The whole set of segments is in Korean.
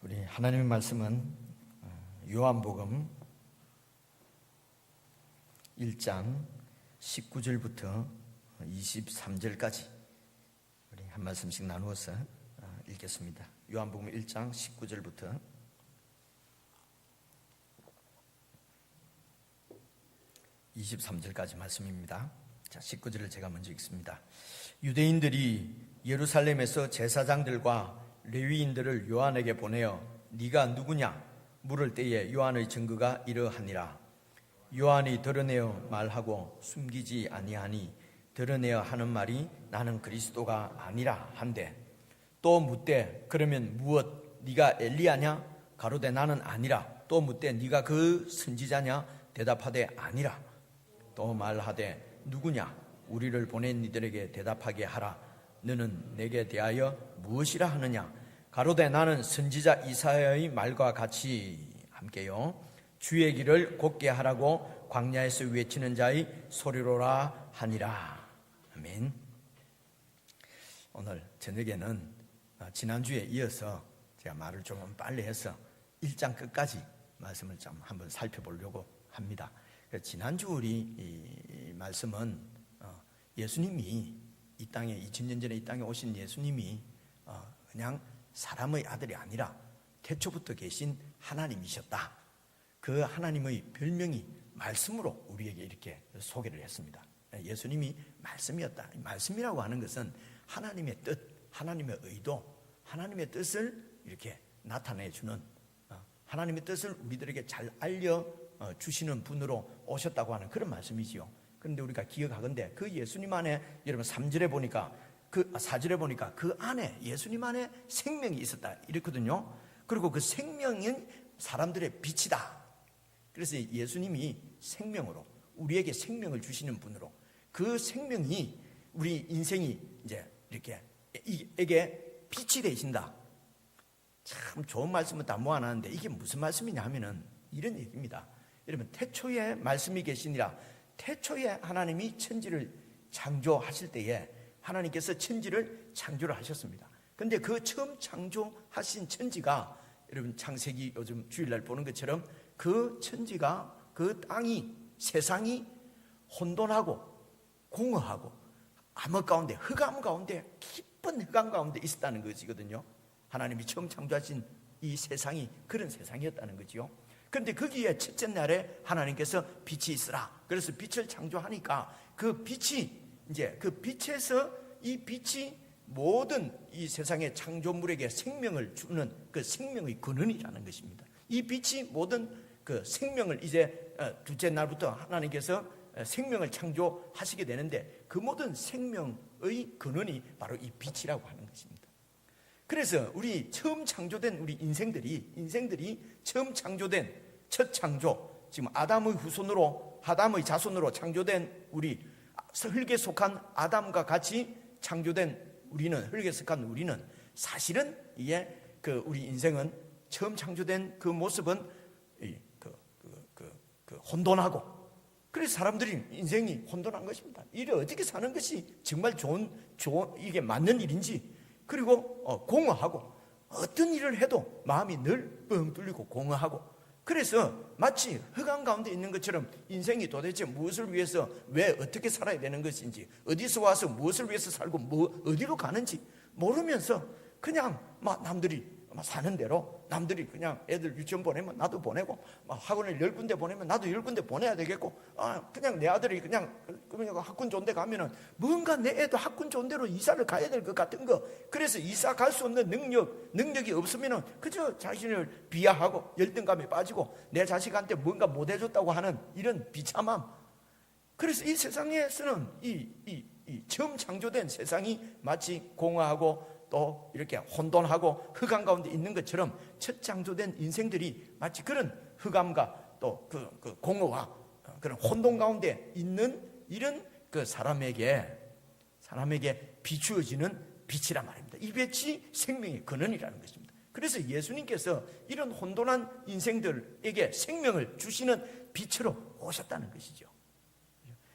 우리 하나님의 말씀은 요한복음 1장 19절부터 23절까지 우리 한 말씀씩 나누어서 읽겠습니다. 요한복음 1장 19절부터 23절까지 말씀입니다. 자, 19절을 제가 먼저 읽습니다. 유대인들이 예루살렘에서 제사장들과 레위인들을 요한에게 보내어 네가 누구냐 물을 때에 요한의 증거가 이러하니라. 요한이 드러내어 말하고 숨기지 아니하니 드러내어 하는 말이 나는 그리스도가 아니라 한데, 또 묻되 그러면 무엇 네가 엘리야냐 가로되 나는 아니라. 또 묻되 네가 그 선지자냐 대답하되 아니라. 또 말하되 누구냐 우리를 보낸 이들에게 대답하게 하라. 너는 내게 대하여 무엇이라 하느냐 가로되 나는 선지자 이사야의 말과 같이 함께요 주의 길을 곧게 하라고 광야에서 외치는 자의 소리로라 하니라. 아멘. 오늘 저녁에는 지난주에 이어서 제가 말을 조금 빨리 해서 1장 끝까지 말씀을 좀 한번 살펴보려고 합니다. 지난주 우리 이 말씀은 예수님이 이 땅에 2000년 전에 이 땅에 오신 예수님이 그냥 사람의 아들이 아니라 태초부터 계신 하나님이셨다. 그 하나님의 별명이 말씀으로 우리에게 이렇게 소개를 했습니다. 예수님이 말씀이었다. 말씀이라고 하는 것은 하나님의 뜻, 하나님의 의도, 하나님의 뜻을 이렇게 나타내주는, 하나님의 뜻을 우리들에게 잘 알려주시는 분으로 오셨다고 하는 그런 말씀이지요. 그런데 우리가 기억하건대 그 예수님 안에, 여러분 3절에 보니까, 4절에 보니까 그 안에 예수님 안에 생명이 있었다 이랬거든요. 그리고 그 생명은 사람들의 빛이다. 그래서 예수님이 생명으로 우리에게 생명을 주시는 분으로, 그 생명이 우리 인생이 이제 이렇게 에게 빛이 되신다. 참 좋은 말씀은 다 모아놨는데 이게 무슨 말씀이냐 하면은 이런 얘기입니다. 여러분, 태초에 말씀이 계시니라. 태초에 하나님이 천지를 창조하실 때에 하나님께서 천지를 창조를 하셨습니다. 그런데 그 처음 창조하신 천지가, 여러분 창세기 요즘 주일날 보는 것처럼 그 천지가, 그 땅이, 세상이 혼돈하고 공허하고 암흑 가운데, 흑암 가운데, 깊은 흑암 가운데 있었다는 것이거든요. 하나님이 처음 창조하신 이 세상이 그런 세상이었다는 거지요. 그런데 거기에 첫째 날에 하나님께서 빛이 있으라. 그래서 빛을 창조하니까 그 빛이, 이제 그 빛에서 이 빛이 모든 이 세상의 창조물에게 생명을 주는 그 생명의 근원이라는 것입니다. 이 빛이 모든 그 생명을, 이제 둘째 날부터 하나님께서 생명을 창조하시게 되는데 그 모든 생명의 근원이 바로 이 빛이라고 하는 것입니다. 그래서 우리 처음 창조된 우리 인생들이 처음 창조된 첫 창조, 지금 아담의 후손으로, 아담의 자손으로 창조된 우리 흙에 속한 아담과 같이 창조된 우리는, 흙에 속한 우리는 사실은 이게 그 우리 인생은 처음 창조된 그 모습은 혼돈하고, 그래서 사람들이 인생이 혼돈한 것입니다. 이를 어떻게 사는 것이 정말 좋은 이게 맞는 일인지, 그리고 공허하고 어떤 일을 해도 마음이 늘 뻥 뚫리고 공허하고, 그래서 마치 흑암 가운데 있는 것처럼 인생이 도대체 무엇을 위해서, 왜 어떻게 살아야 되는 것인지, 어디서 와서 무엇을 위해서 살고 어디로 가는지 모르면서 그냥 막 남들이 사는 대로, 남들이 그냥 애들 유치원 보내면 나도 보내고, 학원을 10군데 보내면 나도 10군데 보내야 되겠고, 그냥 내 아들이 그냥 학군 좋은 데 가면은 뭔가 내 애도 학군 좋은 데로 이사를 가야 될 것 같은 거, 그래서 이사 갈 수 없는 능력이 없으면은 그저 자신을 비하하고 열등감에 빠지고 내 자식한테 뭔가 못 해줬다고 하는 이런 비참함. 그래서 이 세상에서는 이 처음 창조된 세상이 마치 공허하고 또 이렇게 혼돈하고 흑암 가운데 있는 것처럼 첫 창조된 인생들이 마치 그런 흑암과 또 그 공허와 그런 혼돈 가운데 있는 이런 그 사람에게 비추어지는 빛이란 말입니다. 이 빛이 생명의 근원이라는 것입니다. 그래서 예수님께서 이런 혼돈한 인생들에게 생명을 주시는 빛으로 오셨다는 것이죠.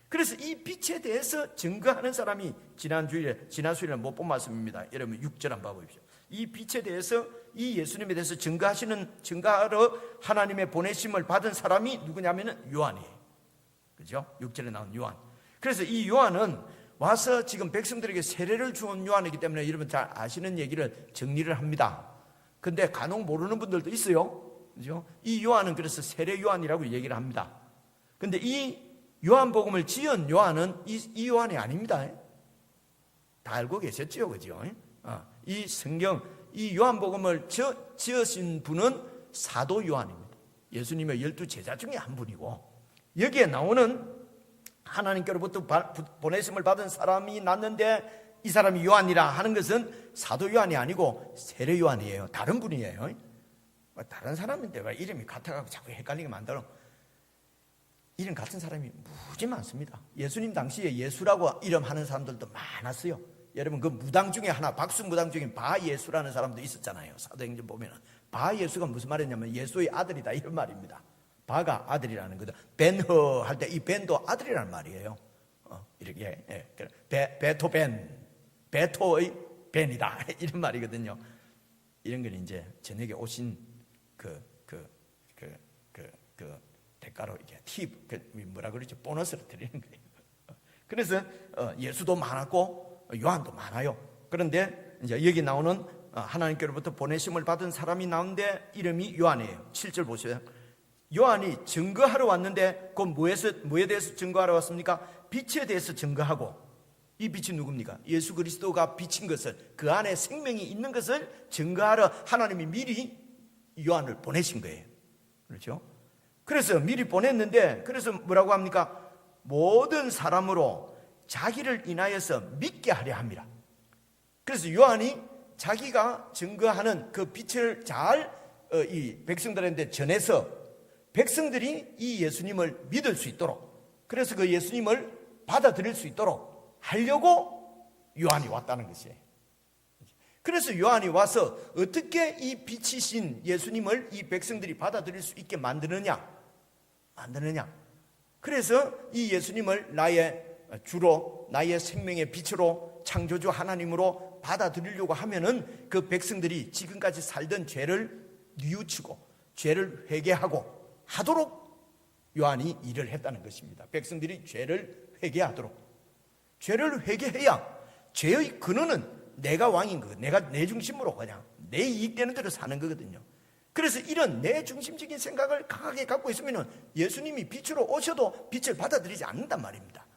그래서 이 빛에 대해서 증거하는 사람이 지난 수요일에 못 본 말씀입니다. 여러분 6절 한번 봐보십시오. 이 빛에 대해서, 이 예수님에 대해서 증거하러 하나님의 보내심을 받은 사람이 누구냐면은 요한이에요. 그죠? 6절에 나온 요한. 그래서 이 요한은 와서 지금 백성들에게 세례를 주온 요한이기 때문에 여러분 잘 아시는 얘기를 정리를 합니다. 근데 간혹 모르는 분들도 있어요. 그죠? 이 요한은 그래서 세례 요한이라고 얘기를 합니다. 근데 이 요한복음을 지은 요한은 이 요한이 아닙니다. 다 알고 계셨죠? 그죠? 이 성경, 이 요한복음을 지으신 분은 사도 요한입니다. 예수님의 12 제자 중에 한 분이고, 여기에 나오는 하나님께로부터 보내심을 받은 사람이 났는데 이 사람이 요한이라 하는 것은 사도 요한이 아니고 세례 요한이에요. 다른 분이에요. 다른 사람인데 왜 이름이 같아가지고 자꾸 헷갈리게 만들어. 이름 같은 사람이 무지 많습니다. 예수님 당시에 예수라고 이름하는 사람들도 많았어요. 여러분 그 무당 중에 하나, 박수 무당 중에 바예수라는 사람도 있었잖아요. 사도행전 보면은 바예수가 무슨 말이냐면 예수의 아들이다 이런 말입니다. 바가 아들이라는 거죠. 벤허 할 때 이 벤도 아들이라는 말이에요. 이렇게 베토벤, 베토의 벤이다 이런 말이거든요. 이런 건 이제 저녁에 오신 대가로 이게 팁, 뭐라 그러죠? 보너스를 드리는 거예요. 그래서 예수도 많았고 요한도 많아요. 그런데 이제 여기 나오는 하나님께로부터 보내심을 받은 사람이 나오는데 이름이 요한이에요. 7절 보세요. 요한이 증거하러 왔는데 그 뭐에 대해서 증거하러 왔습니까? 빛에 대해서 증거하고, 이 빛이 누굽니까? 예수 그리스도가 비친 것을, 그 안에 생명이 있는 것을 증거하러 하나님이 미리 요한을 보내신 거예요. 그렇죠? 그래서 미리 보냈는데, 그래서 뭐라고 합니까? 모든 사람으로 자기를 인하여서 믿게 하려 합니다. 그래서 요한이 자기가 증거하는 그 빛을 잘 이 백성들한테 전해서 백성들이 이 예수님을 믿을 수 있도록, 그래서 그 예수님을 받아들일 수 있도록 하려고 요한이 왔다는 것이에요. 그래서 요한이 와서 어떻게 이 빛이신 예수님을 이 백성들이 받아들일 수 있게 만드느냐. 그래서 이 예수님을 나의 주로, 나의 생명의 빛으로, 창조주 하나님으로 받아들이려고 하면은 그 백성들이 지금까지 살던 죄를 뉘우치고 죄를 회개하고 하도록 요한이 일을 했다는 것입니다. 백성들이 죄를 회개하도록. 죄를 회개해야 죄의 근원은 내가 왕인 거거든요. 내가 내 중심으로 그냥 내 이익되는 대로 사는 거거든요. 그래서 이런 내 중심적인 생각을 강하게 갖고 있으면 예수님이 빛으로 오셔도 빛을 받아들이지 않는단 말입니다.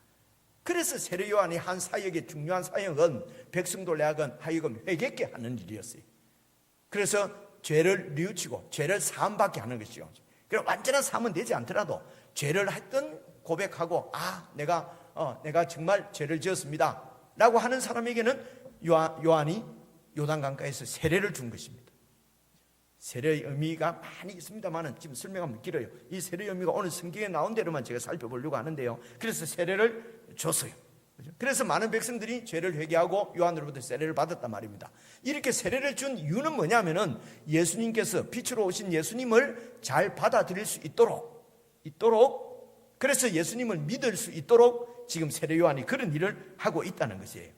그래서 세례 요한이 한 사역의 중요한 사역은 백성들 하여금 회개케 하는 일이었어요. 그래서 죄를 뉘우치고 죄를 사함받게 하는 것이죠. 그럼 완전한 사함은 되지 않더라도 죄를 했던 고백하고, 내가 정말 죄를 지었습니다 라고 하는 사람에게는 요한이 요단강가에서 세례를 준 것입니다. 세례의 의미가 많이 있습니다만 지금 설명하면 길어요. 이 세례의 의미가 오늘 성경에 나온 대로만 제가 살펴보려고 하는데요. 그래서 세례를 줬어요. 그래서 많은 백성들이 죄를 회개하고 요한으로부터 세례를 받았단 말입니다. 이렇게 세례를 준 이유는 뭐냐면은 예수님께서 빛으로 오신 예수님을 잘 받아들일 수 있도록, 그래서 예수님을 믿을 수 있도록 지금 세례 요한이 그런 일을 하고 있다는 것이에요.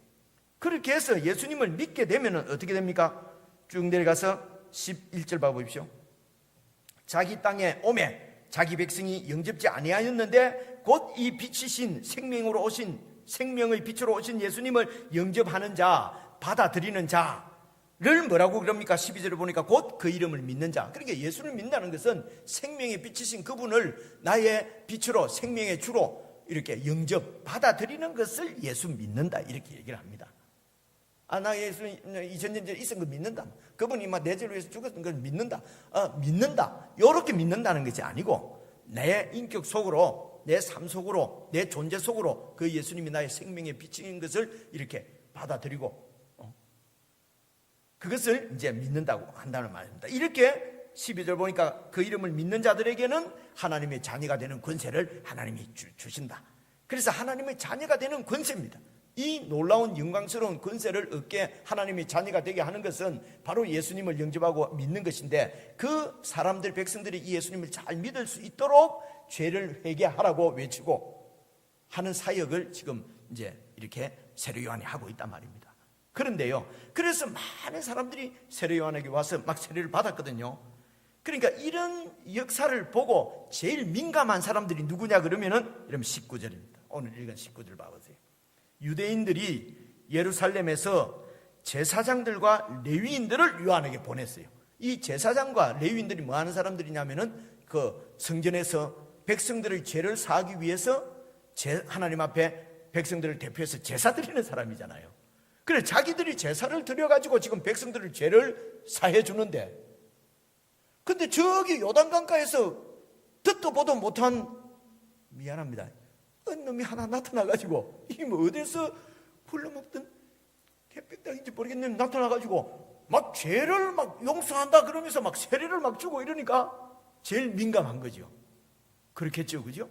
그렇게 해서 예수님을 믿게 되면은 어떻게 됩니까? 쭉 내려가서 11절 봐보십시오. 자기 땅에 오매 자기 백성이 영접지 아니하였는데 곧 이 빛이신 생명의 빛으로 오신 예수님을 영접하는 자, 받아들이는 자를 뭐라고 그럽니까? 12절을 보니까 곧 그 이름을 믿는 자. 그러니까 예수를 믿는다는 것은 생명의 빛이신 그분을 나의 빛으로, 생명의 주로 이렇게 영접, 받아들이는 것을 예수 믿는다, 이렇게 얘기를 합니다. 나 예수 2000년 전에 있은 거 믿는다. 그분이 내 죄를 위해서 죽었던 걸 믿는다. 믿는다. 이렇게 믿는다는 것이 아니고 내 인격 속으로, 내 삶 속으로, 내 존재 속으로 그 예수님이 나의 생명의 빛인 것을 이렇게 받아들이고 그것을 이제 믿는다고 한다는 말입니다. 이렇게 12절 보니까 그 이름을 믿는 자들에게는 하나님의 자녀가 되는 권세를 하나님이 주신다. 그래서 하나님의 자녀가 되는 권세입니다. 이 놀라운 영광스러운 권세를 얻게 하나님의 자녀가 되게 하는 것은 바로 예수님을 영접하고 믿는 것인데, 그 사람들, 백성들이 이 예수님을 잘 믿을 수 있도록 죄를 회개하라고 외치고 하는 사역을 지금 이제 이렇게 세례 요한이 하고 있단 말입니다. 그런데요, 그래서 많은 사람들이 세례 요한에게 와서 막 세례를 받았거든요. 그러니까 이런 역사를 보고 제일 민감한 사람들이 누구냐 그러면은 이러면 19절입니다. 오늘 읽은 19절 봐보세요. 유대인들이 예루살렘에서 제사장들과 레위인들을 요한에게 보냈어요. 이 제사장과 레위인들이 뭐 하는 사람들이냐면은 그 성전에서 백성들의 죄를 사하기 위해서 하나님 앞에 백성들을 대표해서 제사 드리는 사람이잖아요. 그래 자기들이 제사를 드려가지고 지금 백성들의 죄를 사해 주는데, 근데 저기 요단강가에서 듣도 보도 못한, 미안합니다, 놈이 하나 나타나가지고 이 뭐 어디서 불러먹던 개백당인지 모르겠는데 나타나가지고 막 죄를 막 용서한다 그러면서 막 세례를 막 주고 이러니까 제일 민감한 거죠. 그렇겠죠, 그죠?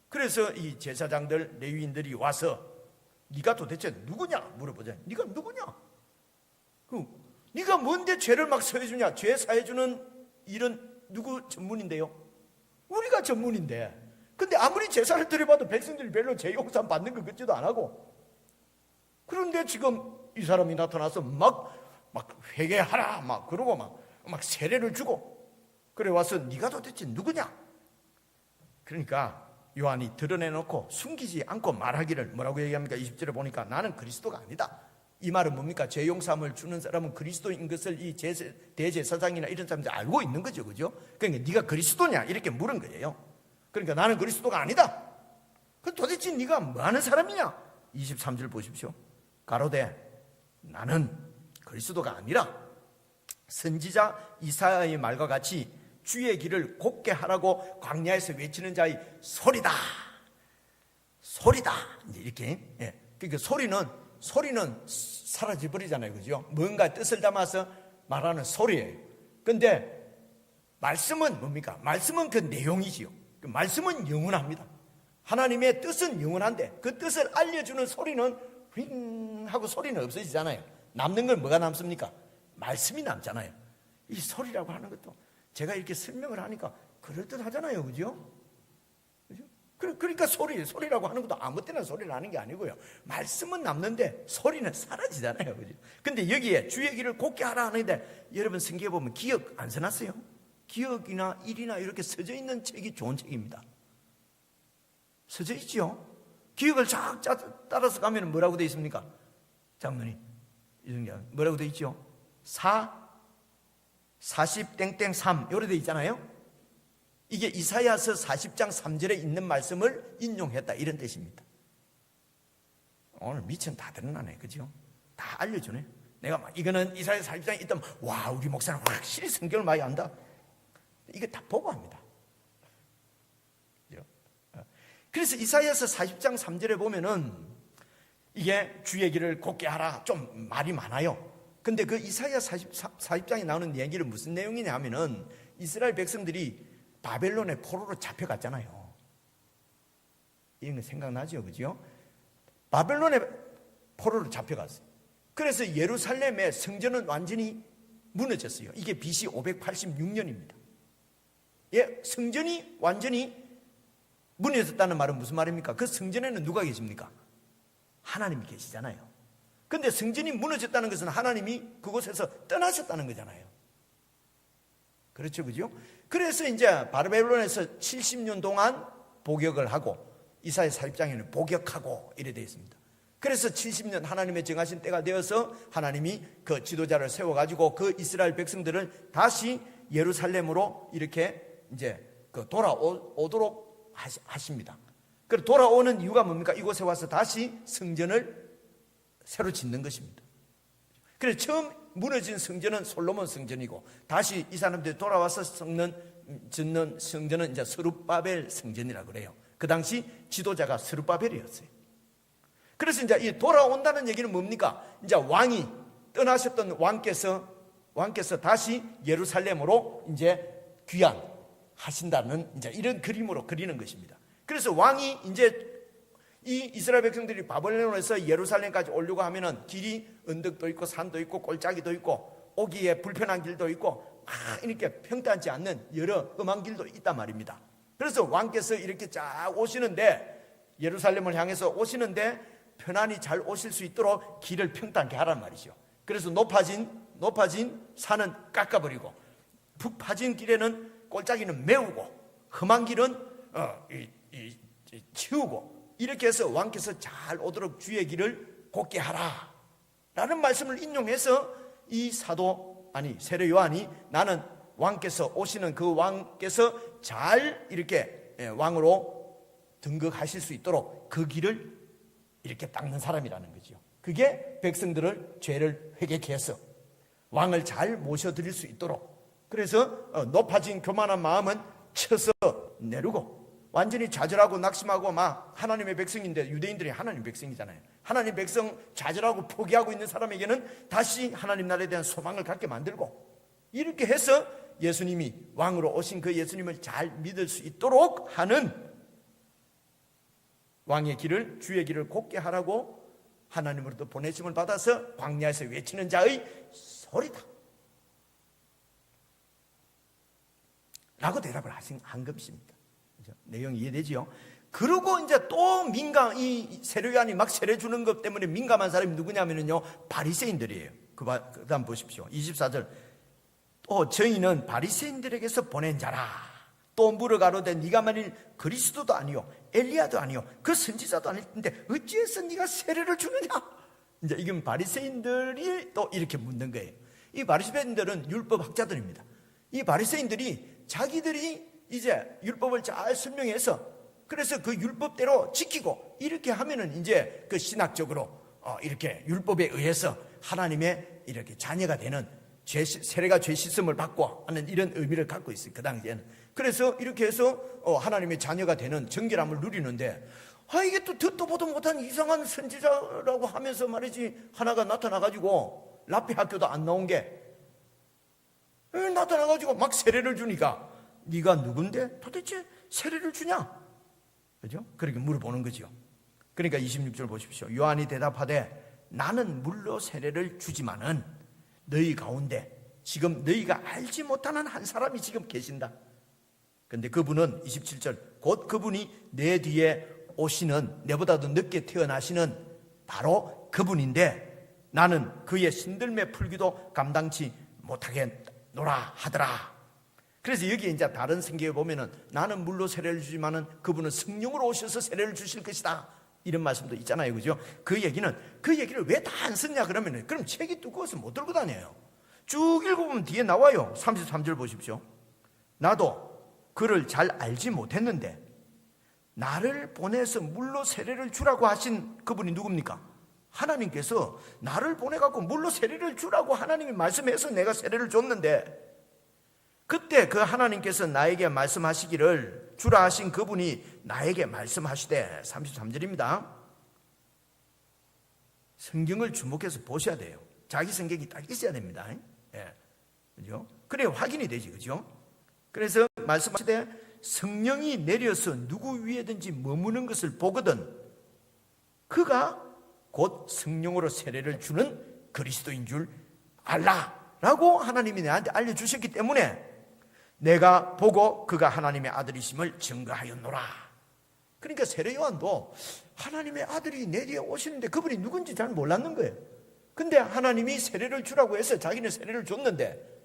그래서 이 제사장들 레위인들이 와서 네가 도대체 누구냐 물어보자. 네가 누구냐? 네가 뭔데 죄를 막 사해주냐? 죄 사해주는 일은 누구 전문인데요? 우리가 전문인데. 근데 아무리 제사를 드려봐도 백성들이 별로 죄 용서 받는 것 같지도 안 하고, 그런데 지금 이 사람이 나타나서 막 회개하라 막 그러고 막 세례를 주고, 그래 와서 네가 도대체 누구냐? 그러니까 요한이 드러내놓고 숨기지 않고 말하기를 뭐라고 얘기합니까? 20절에 보니까 나는 그리스도가 아니다. 이 말은 뭡니까? 죄 용서함을 주는 사람은 그리스도인 것을 이 대제사장이나 이런 사람들이 알고 있는 거죠, 그죠? 그러니까 네가 그리스도냐 이렇게 물은 거예요. 그러니까 나는 그리스도가 아니다. 그 도대체 네가 뭐 하는 사람이냐? 23절 보십시오. 가로되 나는 그리스도가 아니라 선지자 이사야의 말과 같이 주의 길을 곧게 하라고 광야에서 외치는 자의 소리다. 소리다. 이렇게. 예. 그러니까 소리는 사라져 버리잖아요, 그죠? 뭔가 뜻을 담아서 말하는 소리예요. 근데 말씀은 뭡니까? 말씀은 그 내용이지요. 그 말씀은 영원합니다. 하나님의 뜻은 영원한데 그 뜻을 알려주는 소리는 휘 하고 소리는 없어지잖아요. 남는 건 뭐가 남습니까? 말씀이 남잖아요. 이 소리라고 하는 것도 제가 이렇게 설명을 하니까 그럴듯하잖아요, 그죠? 그죠? 그러니까 소리라고 하는 것도 아무 때나 소리를 하는 게 아니고요. 말씀은 남는데 소리는 사라지잖아요, 그죠? 근데 여기에 주의 길을 곧게 하라 하는데, 여러분 성경에 보면 기억 안 써놨어요? 기억이나 일이나 이렇게 써져 있는 책이 좋은 책입니다. 써져 있죠? 기억을 쫙 따라서 가면 뭐라고 되어 있습니까? 장로님, 뭐라고 되어 있죠? 40-3 요래 되어 있잖아요. 이게 이사야서 40장 3절에 있는 말씀을 인용했다 이런 뜻입니다. 오늘 미천 다 드러나네, 그죠? 다 알려주네. 내가 막 이거는 이사야 40장에 있다면 와, 우리 목사는 확실히 성경을 많이 안다. 이거 다 보고 합니다. 그래서 이사야서 40장 3절에 보면은 이게 주의 길을 곧게 하라, 좀 말이 많아요. 근데 그 이사야 40장에 나오는 얘기는 무슨 내용이냐 하면은 이스라엘 백성들이 바벨론의 포로로 잡혀갔잖아요. 이런 거 생각나죠, 그죠? 바벨론의 포로로 잡혀갔어요. 그래서 예루살렘의 성전은 완전히 무너졌어요. 이게 BC 586년입니다. 예, 성전이 완전히 무너졌다는 말은 무슨 말입니까? 그 성전에는 누가 계십니까? 하나님이 계시잖아요. 근데 성전이 무너졌다는 것은 하나님이 그곳에서 떠나셨다는 거잖아요. 그렇죠, 그죠? 그래서 이제 바벨론에서 70년 동안 복역을 하고 이사야 40장에는 복역하고 이래 되어 있습니다. 그래서 70년 하나님의 정하신 때가 되어서 하나님이 그 지도자를 세워가지고 그 이스라엘 백성들을 다시 예루살렘으로 이렇게 이제 그 돌아오도록 하십니다. 그리고 돌아오는 이유가 뭡니까? 이곳에 와서 다시 성전을 새로 짓는 것입니다. 그래서 처음 무너진 성전은 솔로몬 성전이고, 다시 이 사람들이 돌아와서 짓는 성전은 이제 스룹바벨 성전이라고 그래요. 그 당시 지도자가 스룹바벨이었어요. 그래서 이제 이 돌아온다는 얘기는 뭡니까? 이제 왕이 떠나셨던 왕께서 다시 예루살렘으로 이제 귀환하신다는 이제 이런 그림으로 그리는 것입니다. 그래서 왕이 이제 이 이스라엘 백성들이 바벨론에서 예루살렘까지 오려고 하면은 길이 언덕도 있고 산도 있고 골짜기도 있고 오기에 불편한 길도 있고 막 이렇게 평탄치 않는 여러 험한 길도 있단 말입니다. 그래서 왕께서 이렇게 쫙 오시는데, 예루살렘을 향해서 오시는데 편안히 잘 오실 수 있도록 길을 평탄케 하란 말이죠. 그래서 높아진 산은 깎아버리고 푹 파진 길에는 골짜기는 메우고 험한 길은 치우고 이렇게 해서 왕께서 잘 오도록 주의 길을 곧게 하라 라는 말씀을 인용해서 이 세례 요한이 나는 왕께서 오시는 그 왕께서 잘 이렇게 왕으로 등극하실 수 있도록 그 길을 이렇게 닦는 사람이라는 거죠. 그게 백성들을 죄를 회개케 해서 왕을 잘 모셔드릴 수 있도록, 그래서 높아진 교만한 마음은 쳐서 내리고 완전히 좌절하고 낙심하고 막 하나님의 백성인데, 유대인들이 하나님 백성이잖아요. 하나님 백성 좌절하고 포기하고 있는 사람에게는 다시 하나님 나라에 대한 소망을 갖게 만들고, 이렇게 해서 예수님이 왕으로 오신 그 예수님을 잘 믿을 수 있도록 하는 왕의 길을, 주의 길을 곧게 하라고 하나님으로부터 보내심을 받아서 광야에서 외치는 자의 소리다 라고 대답을 한 것입니다. 내용이 이해되지요? 그리고 이제 또 이 세례 요한이 막 세례 주는 것 때문에 민감한 사람이 누구냐면요, 바리새인들이에요. 그 다음 보십시오. 24절. 또 저희는 바리새인들에게서 보낸 자라. 또 물어가로되 네가 만일 그리스도도 아니요 엘리야도 아니요 그 선지자도 아닐 텐데 어찌해서 네가 세례를 주느냐? 이제 이건 바리새인들이 또 이렇게 묻는 거예요. 이 바리새인들은 율법 학자들입니다. 이 바리새인들이 자기들이 이제 율법을 잘 설명해서, 그래서 그 율법대로 지키고 이렇게 하면은 이제 그 신학적으로 이렇게 율법에 의해서 하나님의 이렇게 자녀가 되는, 세례가 죄 씻음을 받고 하는 이런 의미를 갖고 있어요, 그 당시에는. 그래서 이렇게 해서 하나님의 자녀가 되는 정결함을 누리는데, 이게 또 듣도 보도 못한 이상한 선지자라고 하면서 말이지, 하나가 나타나가지고 라피 학교도 안 나온 게 나타나가지고 막 세례를 주니까 네가 누군데 도대체 세례를 주냐? 그죠? 그렇게 물어보는 거죠. 그러니까 26절 보십시오. 요한이 대답하되 나는 물로 세례를 주지만은 너희 가운데 지금 너희가 알지 못하는 한 사람이 지금 계신다. 근데 그분은 27절 곧 그분이 내 뒤에 오시는, 내보다도 늦게 태어나시는 바로 그분인데 나는 그의 신들매 풀기도 감당치 못하겠노라 하더라. 그래서 여기 이제 다른 성경에 보면은 나는 물로 세례를 주지만은 그분은 성령으로 오셔서 세례를 주실 것이다, 이런 말씀도 있잖아요, 그죠? 그 얘기를 왜 다 안 썼냐 그러면은, 그럼 책이 두꺼워서 못 들고 다녀요. 쭉 읽어보면 뒤에 나와요. 33절 보십시오. 나도 그를 잘 알지 못했는데 나를 보내서 물로 세례를 주라고 하신 그분이 누굽니까? 하나님께서 나를 보내갖고 물로 세례를 주라고 하나님이 말씀해서 내가 세례를 줬는데, 그때 그 하나님께서 나에게 말씀하시기를 주라 하신 그분이 나에게 말씀하시되, 33절입니다. 성경을 주목해서 보셔야 돼요. 자기 성경이 딱 있어야 됩니다. 예. 그죠? 그래 확인이 되지, 그죠? 그래서 말씀하시되 성령이 내려서 누구 위에든지 머무는 것을 보거든 그가 곧 성령으로 세례를 주는 그리스도인 줄 알라라고 하나님이 내한테 알려주셨기 때문에 내가 보고 그가 하나님의 아들이심을 증거하였노라. 그러니까 세례 요한도 하나님의 아들이 내 뒤에 오시는데 그분이 누군지 잘 몰랐는 거예요. 근데 하나님이 세례를 주라고 해서 자기는 세례를 줬는데,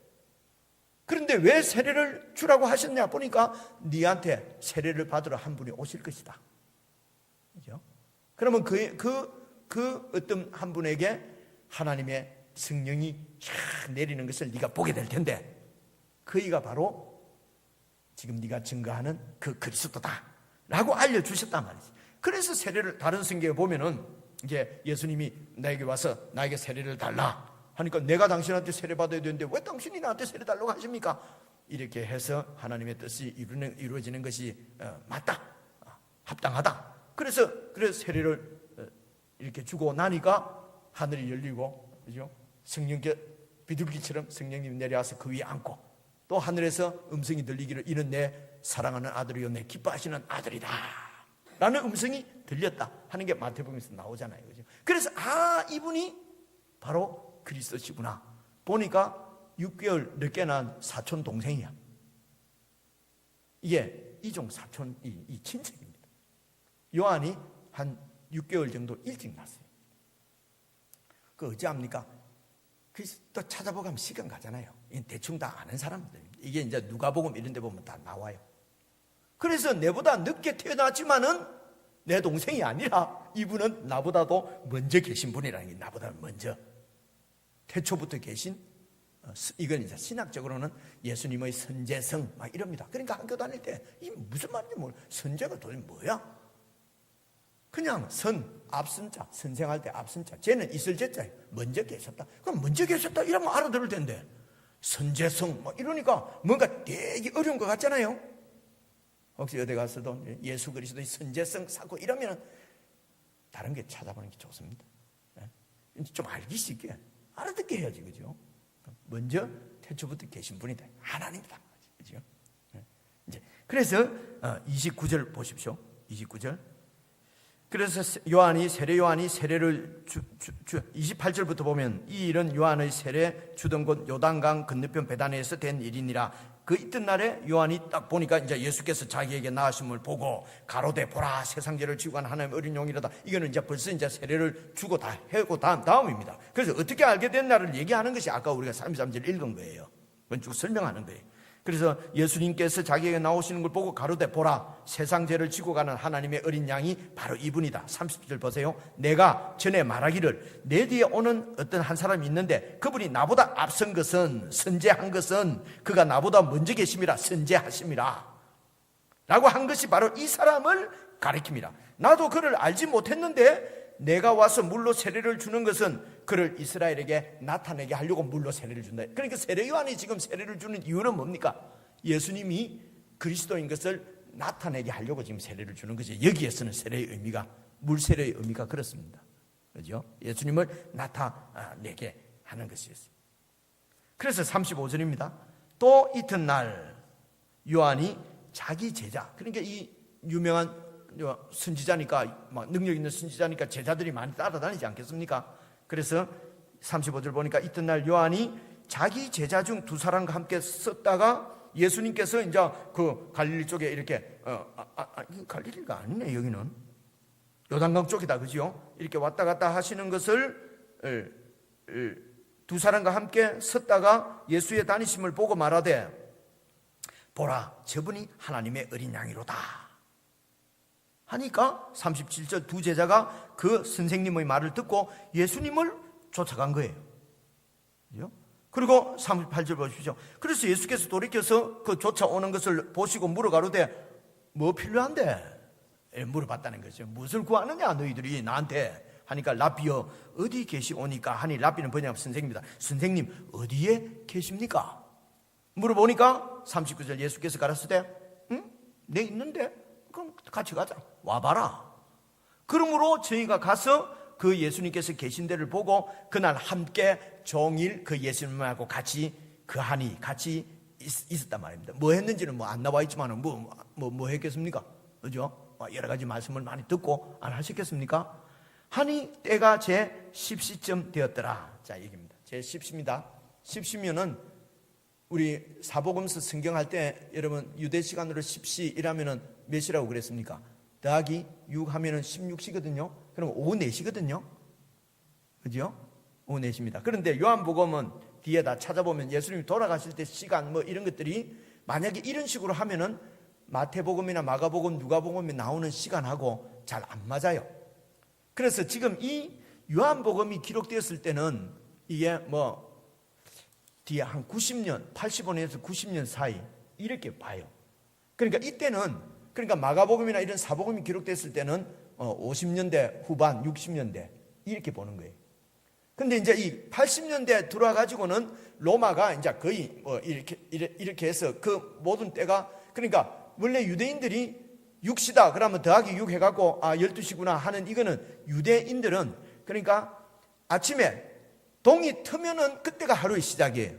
그런데 왜 세례를 주라고 하셨냐 보니까 네한테 세례를 받으러 한 분이 오실 것이다. 그죠? 그러면 그 어떤 한 분에게 하나님의 성령이 쫙 내리는 것을 네가 보게 될 텐데, 그이가 바로 지금 네가 증거하는 그 그리스도다 라고 알려주셨단 말이지. 그래서 세례를, 다른 성경에 보면은 이제 예수님이 나에게 와서 나에게 세례를 달라 하니까 내가 당신한테 세례 받아야 되는데 왜 당신이 나한테 세례 달라고 하십니까? 이렇게 해서 하나님의 뜻이 이루어지는 것이 맞다, 합당하다. 그래서 세례를 이렇게 주고 나니까 하늘이 열리고, 그죠? 성령께 비둘기처럼 성령님이 내려와서 그 위에 앉고, 또 하늘에서 음성이 들리기를 이는 내 사랑하는 아들이요 내 기뻐하시는 아들이다 라는 음성이 들렸다 하는 게 마태복음에서 나오잖아요, 그죠? 그래서 이분이 바로 그리스도시구나. 보니까 6개월 늦게 난 사촌 동생이야. 이게 이종 사촌, 이 친척입니다. 요한이 한 6개월 정도 일찍 났어요. 그 어찌합니까? 또 찾아보고 하면 시간 가잖아요. 대충 다 아는 사람들. 이게 이제 누가복음 이런 데 보면 다 나와요. 그래서 내보다 늦게 태어났지만은 내 동생이 아니라 이분은 나보다도 먼저 계신 분이라는 게, 나보다 먼저 태초부터 계신, 이건 이제 신학적으로는 예수님의 선제성 막 이럽니다. 그러니까 학교 다닐 때 이 무슨 말인지 모르. 선제가 도대체 뭐야? 그냥 앞선 자, 선생할 때 앞선 자, 쟤는 있을 제자예요. 먼저 계셨다. 그럼 먼저 계셨다 이러면 알아들을 텐데, 선제성 막 이러니까 뭔가 되게 어려운 것 같잖아요. 혹시 어디 가서도 예수 그리스도의 선제성 사고 이러면 다른 게 찾아보는 게 좋습니다. 좀 알기 쉽게 알아듣게 해야지, 그죠? 먼저 태초부터 계신 분이다, 하나님이다, 그죠? 이제 그래서 29절 보십시오. 29절. 그래서 세례 요한이 세례를 28절부터 보면, 이 일은 요한의 세례 주던 곳 요단강 건너편 베다니에서 된 일이니라. 그 이튿날에 요한이 딱 보니까 이제 예수께서 자기에게 나으심을 보고 가로되 보라, 세상 죄를 지고 간 하나님의 어린 용이라다. 이거는 이제 벌써 이제 세례를 주고 다 하고 다음입니다. 그래서 어떻게 알게 됐나를 얘기하는 것이 아까 우리가 33절 읽은 거예요. 그건 쭉 설명하는 거예요. 그래서 예수님께서 자기에게 나오시는 걸 보고 가로되 보라, 세상 죄를 지고 가는 하나님의 어린 양이 바로 이분이다. 30절 보세요. 내가 전에 말하기를 내 뒤에 오는 어떤 한 사람이 있는데 그분이 나보다 앞선 것은, 선제한 것은 그가 나보다 먼저 계심이라, 선제하심이라 라고 한 것이 바로 이 사람을 가리킵니다. 나도 그를 알지 못했는데 내가 와서 물로 세례를 주는 것은 그를 이스라엘에게 나타내게 하려고 물로 세례를 준다. 그러니까 세례 요한이 지금 세례를 주는 이유는 뭡니까? 예수님이 그리스도인 것을 나타내게 하려고 지금 세례를 주는 거죠. 여기에서는 세례의 의미가, 물 세례의 의미가 그렇습니다. 그죠? 예수님을 나타내게 하는 것이었어요. 그래서 35절입니다. 또 이튿날 요한이 자기 제자, 그러니까 이 유명한 선지자니까, 막 능력 있는 선지자니까 제자들이 많이 따라다니지 않겠습니까? 그래서 35절 보니까 이튿날 요한이 자기 제자 중 두 사람과 함께 썼다가 예수님께서 이제 그 갈릴리 쪽에 이렇게 갈릴리가 아니네, 여기는 요단강 쪽이다, 그죠? 이렇게 왔다 갔다 하시는 것을 두 사람과 함께 섰다가 예수의 다니심을 보고 말하되 보라, 저분이 하나님의 어린 양이로다 하니까 37절 두 제자가 그 선생님의 말을 듣고 예수님을 쫓아간 거예요. 그죠? 그리고 38절 보십시오. 그래서 예수께서 돌이켜서 그 쫓아오는 것을 보시고 물어가로되 뭐 필요한데? 물어봤다는 거죠. 무엇을 구하느냐 너희들이 나한테 하니까 라비여 어디 계시오니까 하니, 라비는 번역 선생님입니다. 선생님 어디에 계십니까? 물어보니까 39절 예수께서 가라사대 응? 내 있는데? 그럼 같이 가자. 와봐라. 그러므로 저희가 가서 그 예수님께서 계신 데를 보고 그날 함께 종일 그 예수님하고 같이 같이 있었단 말입니다. 뭐 했는지는 뭐 안 나와 있지만 뭐 했겠습니까? 그죠? 여러 가지 말씀을 많이 듣고 안 하셨겠습니까? 하니 때가 제 10시쯤 되었더라. 자, 얘기입니다. 제 10시입니다. 10시면은 우리 사복음서 성경할 때 여러분 유대 시간으로 10시이라면은 몇 시라고 그랬습니까? 더하기 6 하면은 16시거든요. 그럼 오후 4시거든요. 그죠? 오후 4시입니다. 그런데 요한복음은 뒤에 다 찾아보면 예수님이 돌아가실 때 시간 뭐 이런 것들이 만약에 이런 식으로 하면은 마태복음이나 마가복음, 누가복음에 나오는 시간하고 잘 안 맞아요. 그래서 지금 이 요한복음이 기록되었을 때는 이게 뭐 뒤에 한 90년, 85년에서 90년 사이 이렇게 봐요. 그러니까 이때는, 그러니까 마가복음이나 이런 사복음이 기록됐을 때는 50년대 후반, 60년대 이렇게 보는 거예요. 근데 이제 이 80년대 들어와가지고는 로마가 이제 거의 뭐 이렇게 해서 그 모든 때가, 그러니까 원래 유대인들이 6시다 그러면 더하기 6 해갖고 12시구나 하는, 이거는 유대인들은 그러니까 아침에 동이 트면은 그때가 하루의 시작이에요.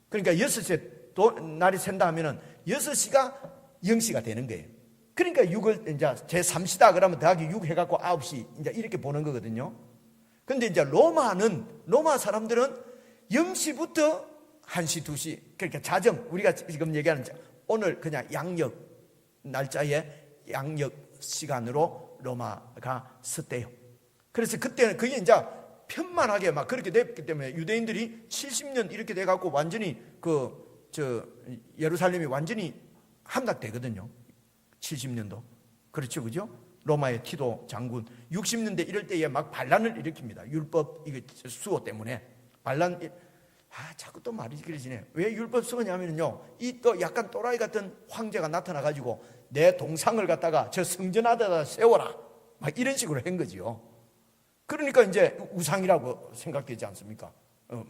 그러니까 6시에 날이 샌다 하면은 6시가 0시가 되는 거예요. 그러니까 6을 이제 제 3시다 그러면 더하기 6 해갖고 9시 이제 이렇게 보는 거거든요. 근데 이제 로마 사람들은 0시부터 1시, 2시, 그러니까 자정, 우리가 지금 얘기하는 오늘 그냥 양력 날짜에 양력 시간으로 로마가 썼대요. 그래서 그때는 그게 이제 편만하게 막 그렇게 됐기 때문에 유대인들이 70년 이렇게 돼갖고 완전히 예루살렘이 완전히 함락되거든요. 70년도. 그렇죠, 그죠? 로마의 티도 장군 60년대 이럴 때에 막 반란을 일으킵니다. 율법 이게 수호 때문에 반란. 자꾸 또 말이 길어지네. 왜 율법 수호냐면요, 이 또 약간 또라이 같은 황제가 나타나 가지고 내 동상을 갖다가 저 성전 앞에다 세워라, 막 이런 식으로 한 거지요. 그러니까 이제 우상이라고 생각되지 않습니까?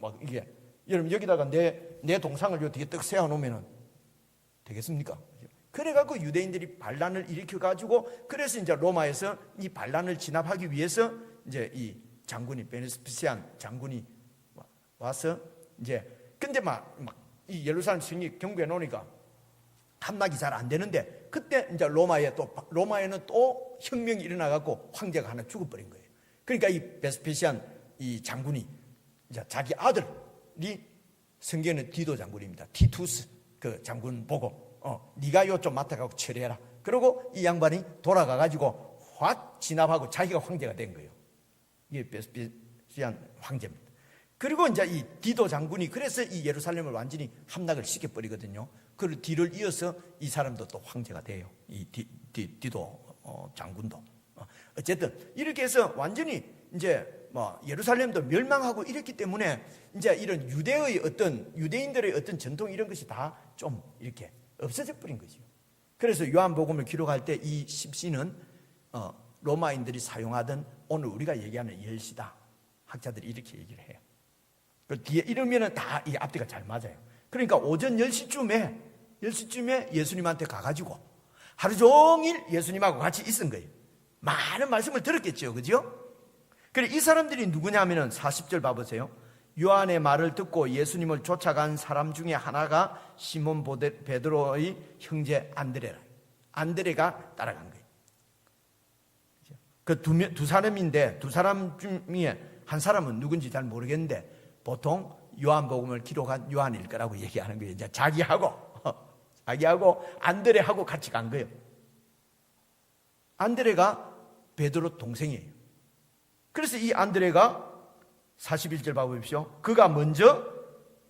막 이게 여러분 여기다가 내 동상을 요 뒤에 떡 세워 놓으면 되겠습니까? 그래갖고 유대인들이 반란을 일으켜가지고, 그래서 이제 로마에서 이 반란을 진압하기 위해서 이제 이 장군이, 베스피시안 장군이 와서 이제, 근데 이 예루살렘 성이 경고해 놓으니까 함락이 잘 안 되는데, 그때 이제 로마에는 또 혁명이 일어나갖고 황제가 하나 죽어버린 거예요. 그러니까 이 베스피시안 이 장군이 이제 자기 아들이, 성경에는 디도 장군입니다. 티투스 그 장군 보고 네가 요 좀 맡아가고 처리해라. 그리고 이 양반이 돌아가가지고 확 진압하고 자기가 황제가 된 거예요. 이게 베스피시안 황제입니다. 그리고 이제 이 디도 장군이 그래서 이 예루살렘을 완전히 함락을 시켜버리거든요. 그리고 뒤를 이어서 이 사람도 또 황제가 돼요. 이 디도 장군도. 어쨌든 이렇게 해서 완전히 이제 예루살렘도 멸망하고 이랬기 때문에 이제 이런 유대인들의 어떤 전통 이런 것이 다 좀 이렇게 없어져 버린 거죠. 그래서 요한복음을 기록할 때 이 십시는 로마인들이 사용하던 오늘 우리가 얘기하는 10시다. 학자들이 이렇게 얘기를 해요. 그 뒤에 이러면은 다 이 앞뒤가 잘 맞아요. 그러니까 오전 10시쯤에 예수님한테 가가지고 하루 종일 예수님하고 같이 있은 거예요. 많은 말씀을 들었겠죠, 그죠? 그래, 이 사람들이 누구냐면은 40절 봐보세요. 요한의 말을 듣고 예수님을 쫓아간 사람 중에 하나가 시몬 베드로의 형제 안드레라. 안드레가 따라간 거예요. 그 두 사람인데, 두 사람 중에 한 사람은 누군지 잘 모르겠는데 보통 요한복음을 기록한 요한일 거라고 얘기하는 거예요. 이제 자기하고 안드레하고 같이 간 거예요. 안드레가 베드로 동생이에요. 그래서 이 안드레가 41절 봐보십시오. 그가 먼저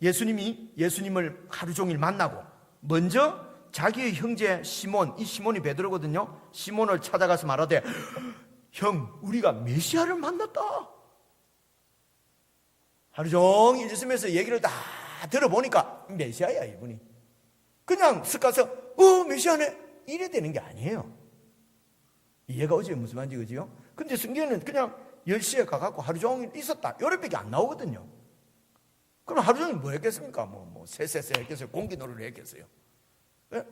예수님을 하루 종일 만나고 먼저 자기의 형제 시몬, 이 시몬이 베드로거든요. 시몬을 찾아가서 말하되, 형, 우리가 메시아를 만났다. 하루 종일 있으면서 얘기를 다 들어보니까 메시아야, 이분이. 그냥 쓱 가서 메시아네 이래 되는 게 아니에요. 이해가 오지? 무슨 말인지, 그지요? 근데 성경에는 그냥 10시에 가갖고 하루 종일 있었다, 요렇게밖에 안 나오거든요. 그럼 하루 종일 뭐 했겠습니까? 세세세 했겠어요? 공기놀이를 했겠어요? 예?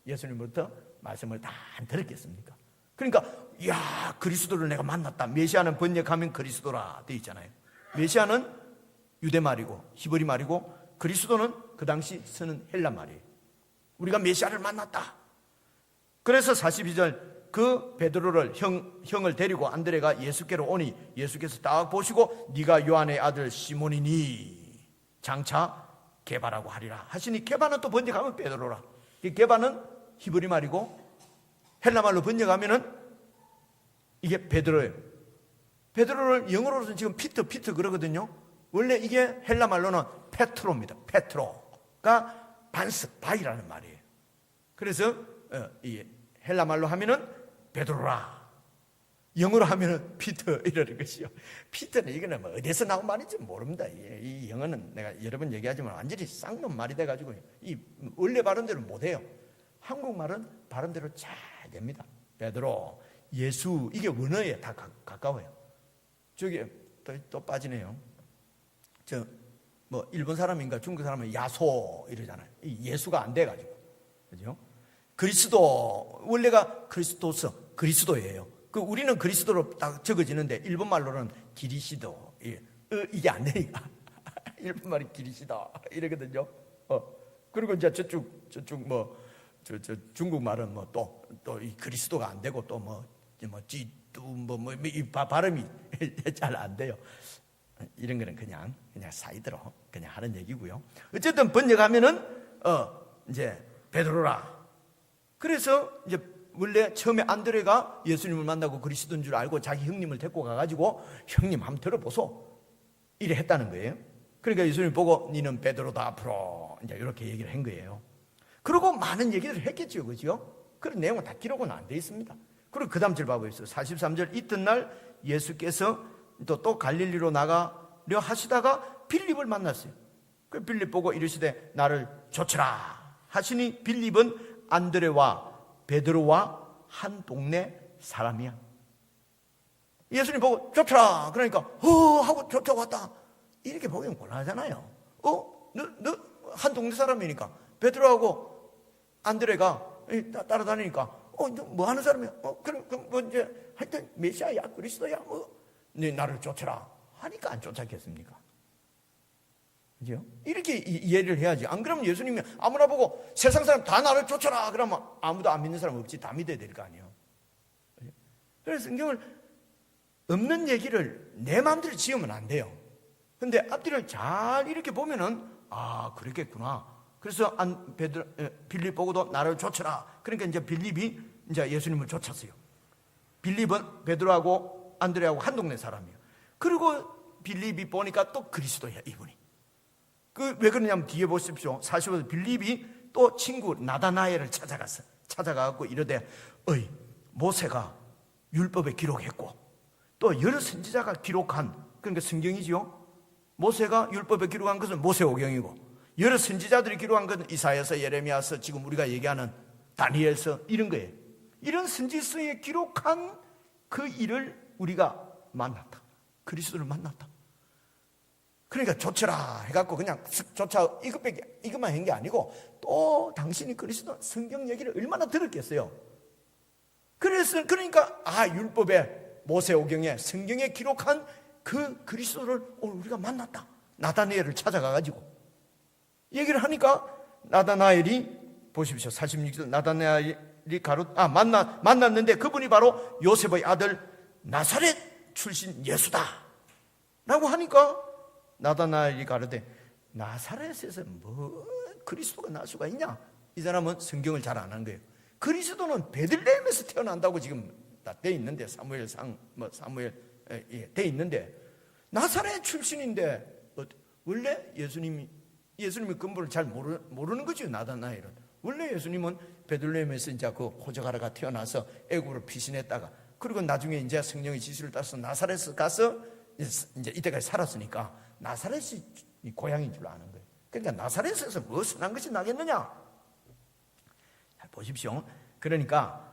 예수님부터 말씀을 다 안 들었겠습니까? 그러니까, 그리스도를 내가 만났다. 메시아는 번역하면 그리스도라 돼 있잖아요. 메시아는 유대 말이고 히브리 말이고, 그리스도는 그 당시 쓰는 헬라 말이에요. 우리가 메시아를 만났다. 그래서 42절, 그 베드로를 형을 데리고 안드레가 예수께로 오니 예수께서 딱 보시고 네가 요한의 아들 시몬이니 장차 게바라고 하리라 하시니, 게바는 또 번역하면 베드로라. 이 게바는 히브리 말이고 헬라 말로 번역하면은 이게 베드로예요. 베드로를 영어로는 지금 피터 그러거든요. 원래 이게 헬라 말로는 페트로입니다. 페트로가 바이라는 말이에요. 그래서 이 헬라 말로 하면은 베드로라, 영어로 하면은 피터 이러는 것이요. 피터는 이거는 어디서 나온 말인지 모릅니다. 이 영어는 내가 여러 번 얘기하지만 완전히 쌍놈 말이 돼가지고 이 원래 발음대로 못해요. 한국말은 발음대로 잘 됩니다. 베드로, 예수, 이게 원어에 다 가까워요. 저기 또 빠지네요. 일본 사람인가 중국 사람은 야소 이러잖아요. 예수가 안 돼가지고, 그죠? 그리스도, 원래가 그리스도예요. 우리는 그리스도로 딱 적어지는데 일본 말로는 기리시도, 이게 안 되니까 일본 말이 기리시다 이러거든요. 그리고 이제 저쪽 중국 말은 또 이 그리스도가 안 되고 이 발음이 잘 안 돼요. 이런 거는 그냥 사이드로 그냥 하는 얘기고요. 어쨌든 번역하면은 이제 베드로라. 그래서 이제 원래 처음에 안드레가 예수님을 만나고 그리스도인 줄 알고 자기 형님을 데리고 가가지고 형님 한번 들어보소 이래 했다는 거예요. 그러니까 예수님 보고 니는 베드로다 앞으로 이제 이렇게 얘기를 한 거예요. 그리고 많은 얘기를 했겠죠, 그죠? 그런 내용은 다 기록은 안 돼 있습니다. 그리고 그 다음 절 봐보겠어요. 43절 이튿날 예수께서 또 갈릴리로 나가려 하시다가 빌립을 만났어요. 그 빌립 보고 이르시되 나를 쫓으라 하시니 빌립은 안드레와 베드로와 한 동네 사람이야. 예수님 보고 쫓아라 그러니까 하고 쫓아왔다. 이렇게 보기엔 곤란하잖아요. 너 한 동네 사람이니까 베드로하고 안드레가 따라다니니까 너 뭐 하는 사람이야? 그럼 뭐 이제 하여튼 메시아야 그리스도야 네 나를 쫓아라 하니까 안 쫓았겠습니까? 그죠? 이렇게 이해를 해야지. 안 그러면 예수님이 아무나 보고 세상 사람 다 나를 쫓아라 그러면 아무도 안 믿는 사람 없지. 다 믿어야 될 거 아니에요. 그래서 성경을 없는 얘기를 내 마음대로 지으면 안 돼요. 근데 앞뒤를 잘 이렇게 보면은 그랬겠구나. 그래서 빌립 보고도 나를 쫓아라. 그러니까 이제 빌립이 이제 예수님을 쫓았어요. 빌립은 베드로하고 안드레하고 한 동네 사람이에요. 그리고 빌립이 보니까 또 그리스도야 이분이. 왜 그러냐면 뒤에 보십시오. 45절 빌립이 또 친구 나다나엘을 찾아가고 이르되 모세가 율법에 기록했고 또 여러 선지자가 기록한 그러니까 성경이지요. 모세가 율법에 기록한 것은 모세오경이고 여러 선지자들이 기록한 것은 이사야서 예레미야서 지금 우리가 얘기하는 다니엘서 이런 거예요. 이런 선지서에 기록한 그 일을 우리가 만났다. 그리스도를 만났다. 그러니까 쫓아라 해갖고 그냥 쫓아 이것만 한 게 아니고 또 당신이 그리스도 성경 얘기를 얼마나 들었겠어요. 그러니까 율법에 모세오경에 성경에 기록한 그 그리스도를 오늘 우리가 만났다. 나다나엘을 찾아가가지고 얘기를 하니까 나다나엘이 보십시오. 46절 나다나엘이 만났는데 그분이 바로 요셉의 아들 나사렛 출신 예수다 라고 하니까 나다나엘이 가르되 나사렛에서 뭐 그리스도가 날 수가 있냐? 이 사람은 성경을 잘 안 한 거예요. 그리스도는 베들레헴에서 태어난다고 지금 다 돼 있는데 사무엘상 돼 있는데 나사렛 출신인데 원래 예수님이 근본을 잘 모르는 거죠. 나다나엘은 원래 예수님은 베들레헴에서 이제 그 호적하라가 태어나서 애굽으로 피신했다가 그리고 나중에 이제 성령의 지시를 따라서 나사렛에 가서 이제 이때까지 살았으니까 나사렛이 고향인 줄 아는 거예요. 그러니까 나사렛에서 뭐 선한 것이 나겠느냐? 잘 보십시오. 그러니까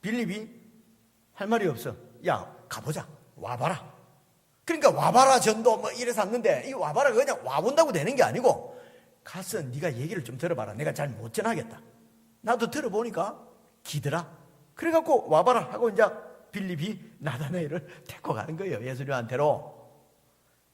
빌립이 할 말이 없어. 야 가보자. 와봐라. 그러니까 와봐라 전도 뭐 이래서 왔는데 이 와봐라 그냥 와본다고 되는 게 아니고 가서 네가 얘기를 좀 들어봐라. 내가 잘 못 전하겠다. 나도 들어보니까 기더라. 그래갖고 와봐라 하고 이제 빌립이 나다나엘을 데리고 가는 거예요. 예수님한테로.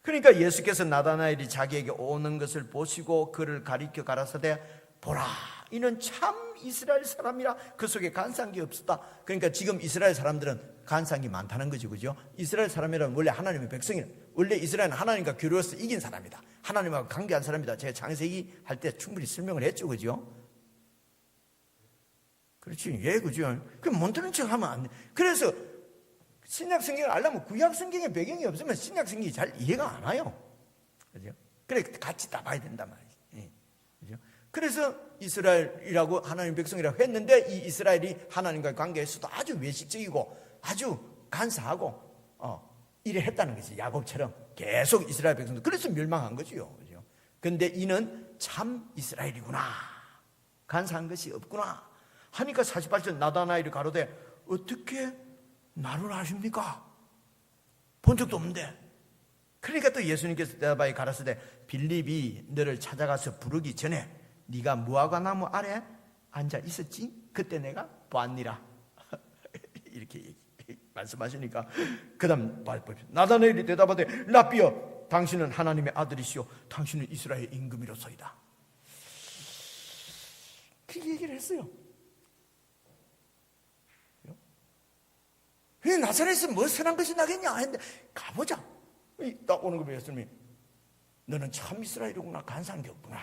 그러니까 예수께서 나다나엘이 자기에게 오는 것을 보시고 그를 가리켜 가라사대 보라 이는 참 이스라엘 사람이라 그 속에 간사한 게 없었다. 그러니까 지금 이스라엘 사람들은 간사한 게 많다는 거죠. 그죠? 이스라엘 사람이란 원래 하나님의 백성이에요. 원래 이스라엘은 하나님과 교류해서 이긴 사람이다. 하나님하고 관계한 사람이다. 제가 창세기 할 때 충분히 설명을 했죠. 그죠? 그렇지. 예, 그죠? 그럼 못 들은 척 하면 안 돼. 그래서 신약 성경을 알려면 구약 성경의 배경이 없으면 신약 성경이 잘 이해가 안 와요. 그죠? 그래, 같이 다 봐야 된단 말이지. 예. 그죠? 그래서 이스라엘이라고 하나님 백성이라고 했는데 이 이스라엘이 하나님과의 관계에서도 아주 외식적이고 아주 간사하고 이래 했다는 거지. 야곱처럼 계속 이스라엘 백성도 그래서 멸망한 거지요. 그죠? 근데 이는 참 이스라엘이구나. 간사한 것이 없구나. 하니까 48절 나다나엘이 가로되 어떻게 나를 아십니까? 본 적도 없는데. 그러니까 또 예수님께서 대답하여 가라사대 빌립이 너를 찾아가서 부르기 전에 네가 무화과 나무 아래 앉아 있었지? 그때 내가 보았니라. 이렇게 말씀하시니까 그 다음 나다나엘이 대답하되 라삐여 당신은 하나님의 아들이시오 당신은 이스라엘 임금이로소이다. 그렇게 얘기를 했어요. 왜 나사렛에서 뭐 선한 것이 나겠냐 했는데 가보자. 딱 오는 거예요. 예수님이 너는 참 이스라엘이구나. 간사한 게 없구나.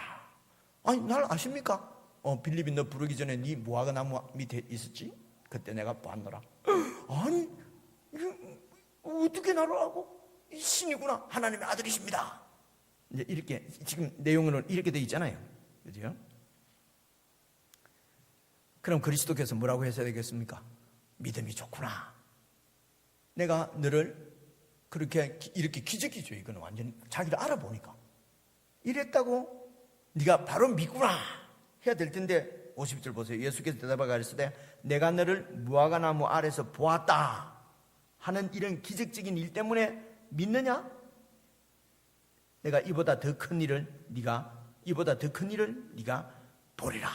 아니 날 아십니까? 빌립이 너 부르기 전에 네 무화과 나무 밑에 있었지? 그때 내가 봤노라. 아니 이거 어떻게 나를 알고? 이 신이구나, 하나님의 아들이십니다. 이제 이렇게 지금 내용으로 이렇게 돼 있잖아요, 그죠? 그럼 그리스도께서 뭐라고 하셔야 되겠습니까? 믿음이 좋구나. 내가 너를 그렇게 이렇게 기적이죠. 이거는 완전히 자기를 알아보니까 이랬다고 네가 바로 믿구나 해야 될 텐데 50절 보세요. 예수께서 대답하여 가르치되 내가 너를 무화과 나무 아래서 보았다 하는 이런 기적적인 일 때문에 믿느냐? 내가 이보다 더 큰 일을 네가 보리라.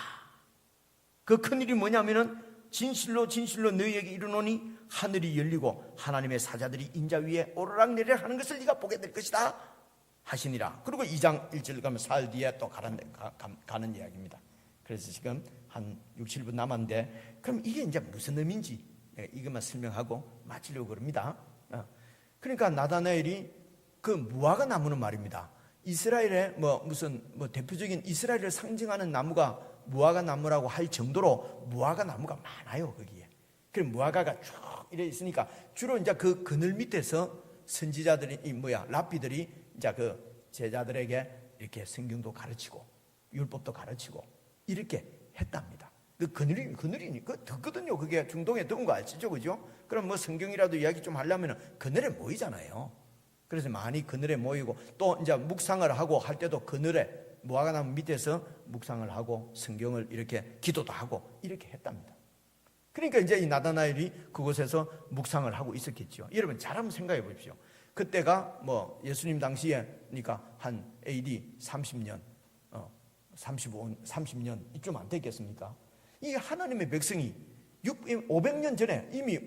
그 큰 일이 뭐냐면은 진실로 너희에게 이르노니 하늘이 열리고 하나님의 사자들이 인자 위에 오르락내리락 하는 것을 네가 보게 될 것이다 하시니라. 그리고 2장 1절 가면 사흘 뒤에 또 가는 이야기입니다. 그래서 지금 한 6, 7분 남았는데, 그럼 이게 이제 무슨 의미인지 이것만 설명하고 마치려고 그럽니다. 그러니까 나다나엘이 그 무화과 나무는 말입니다, 이스라엘의 무슨 대표적인 이스라엘을 상징하는 나무가 무화과 나무라고 할 정도로 무화과 나무가 많아요, 거기에. 그럼 무화과가 쭉 이래 있으니까 주로 이제 그 그늘 밑에서 선지자들이 랍비들이 이제 그 제자들에게 이렇게 성경도 가르치고 율법도 가르치고 이렇게 했답니다. 그 그늘이 덥거든요. 그게 중동에 더운 거 아시죠, 그죠? 그럼 성경이라도 이야기 좀 하려면 그늘에 모이잖아요. 그래서 많이 그늘에 모이고 또 이제 묵상을 하고 할 때도 그늘에 무화과나무 밑에서 묵상을 하고 성경을 이렇게 기도도 하고 이렇게 했답니다. 그러니까 이제 이 나다나엘이 그곳에서 묵상을 하고 있었겠죠. 여러분 잘 한번 생각해 보십시오. 그때가 예수님 당시에 그러니까 한 AD 30년 30년 이쯤 안 됐겠습니까? 이 하나님의 백성이 500년 전에, 이미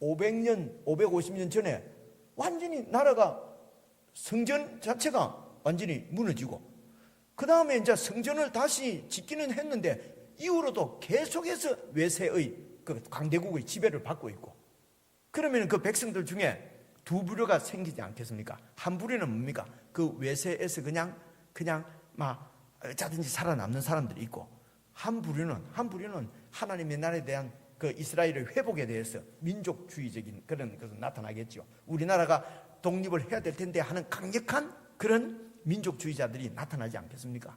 550년 전에 완전히 나라가, 성전 자체가 완전히 무너지고 그 다음에 이제 성전을 다시 짓기는 했는데 이후로도 계속해서 외세의 그 강대국의 지배를 받고 있고, 그러면 그 백성들 중에 두 부류가 생기지 않겠습니까? 한 부류는 뭡니까? 그 외세에서 그냥 막 어쩌든지 살아남는 사람들이 있고, 한 부류는 하나님의 나라에 대한 그 이스라엘의 회복에 대해서 민족주의적인 그런 것은 나타나겠죠. 우리나라가 독립을 해야 될 텐데 하는 강력한 그런 민족주의자들이 나타나지 않겠습니까?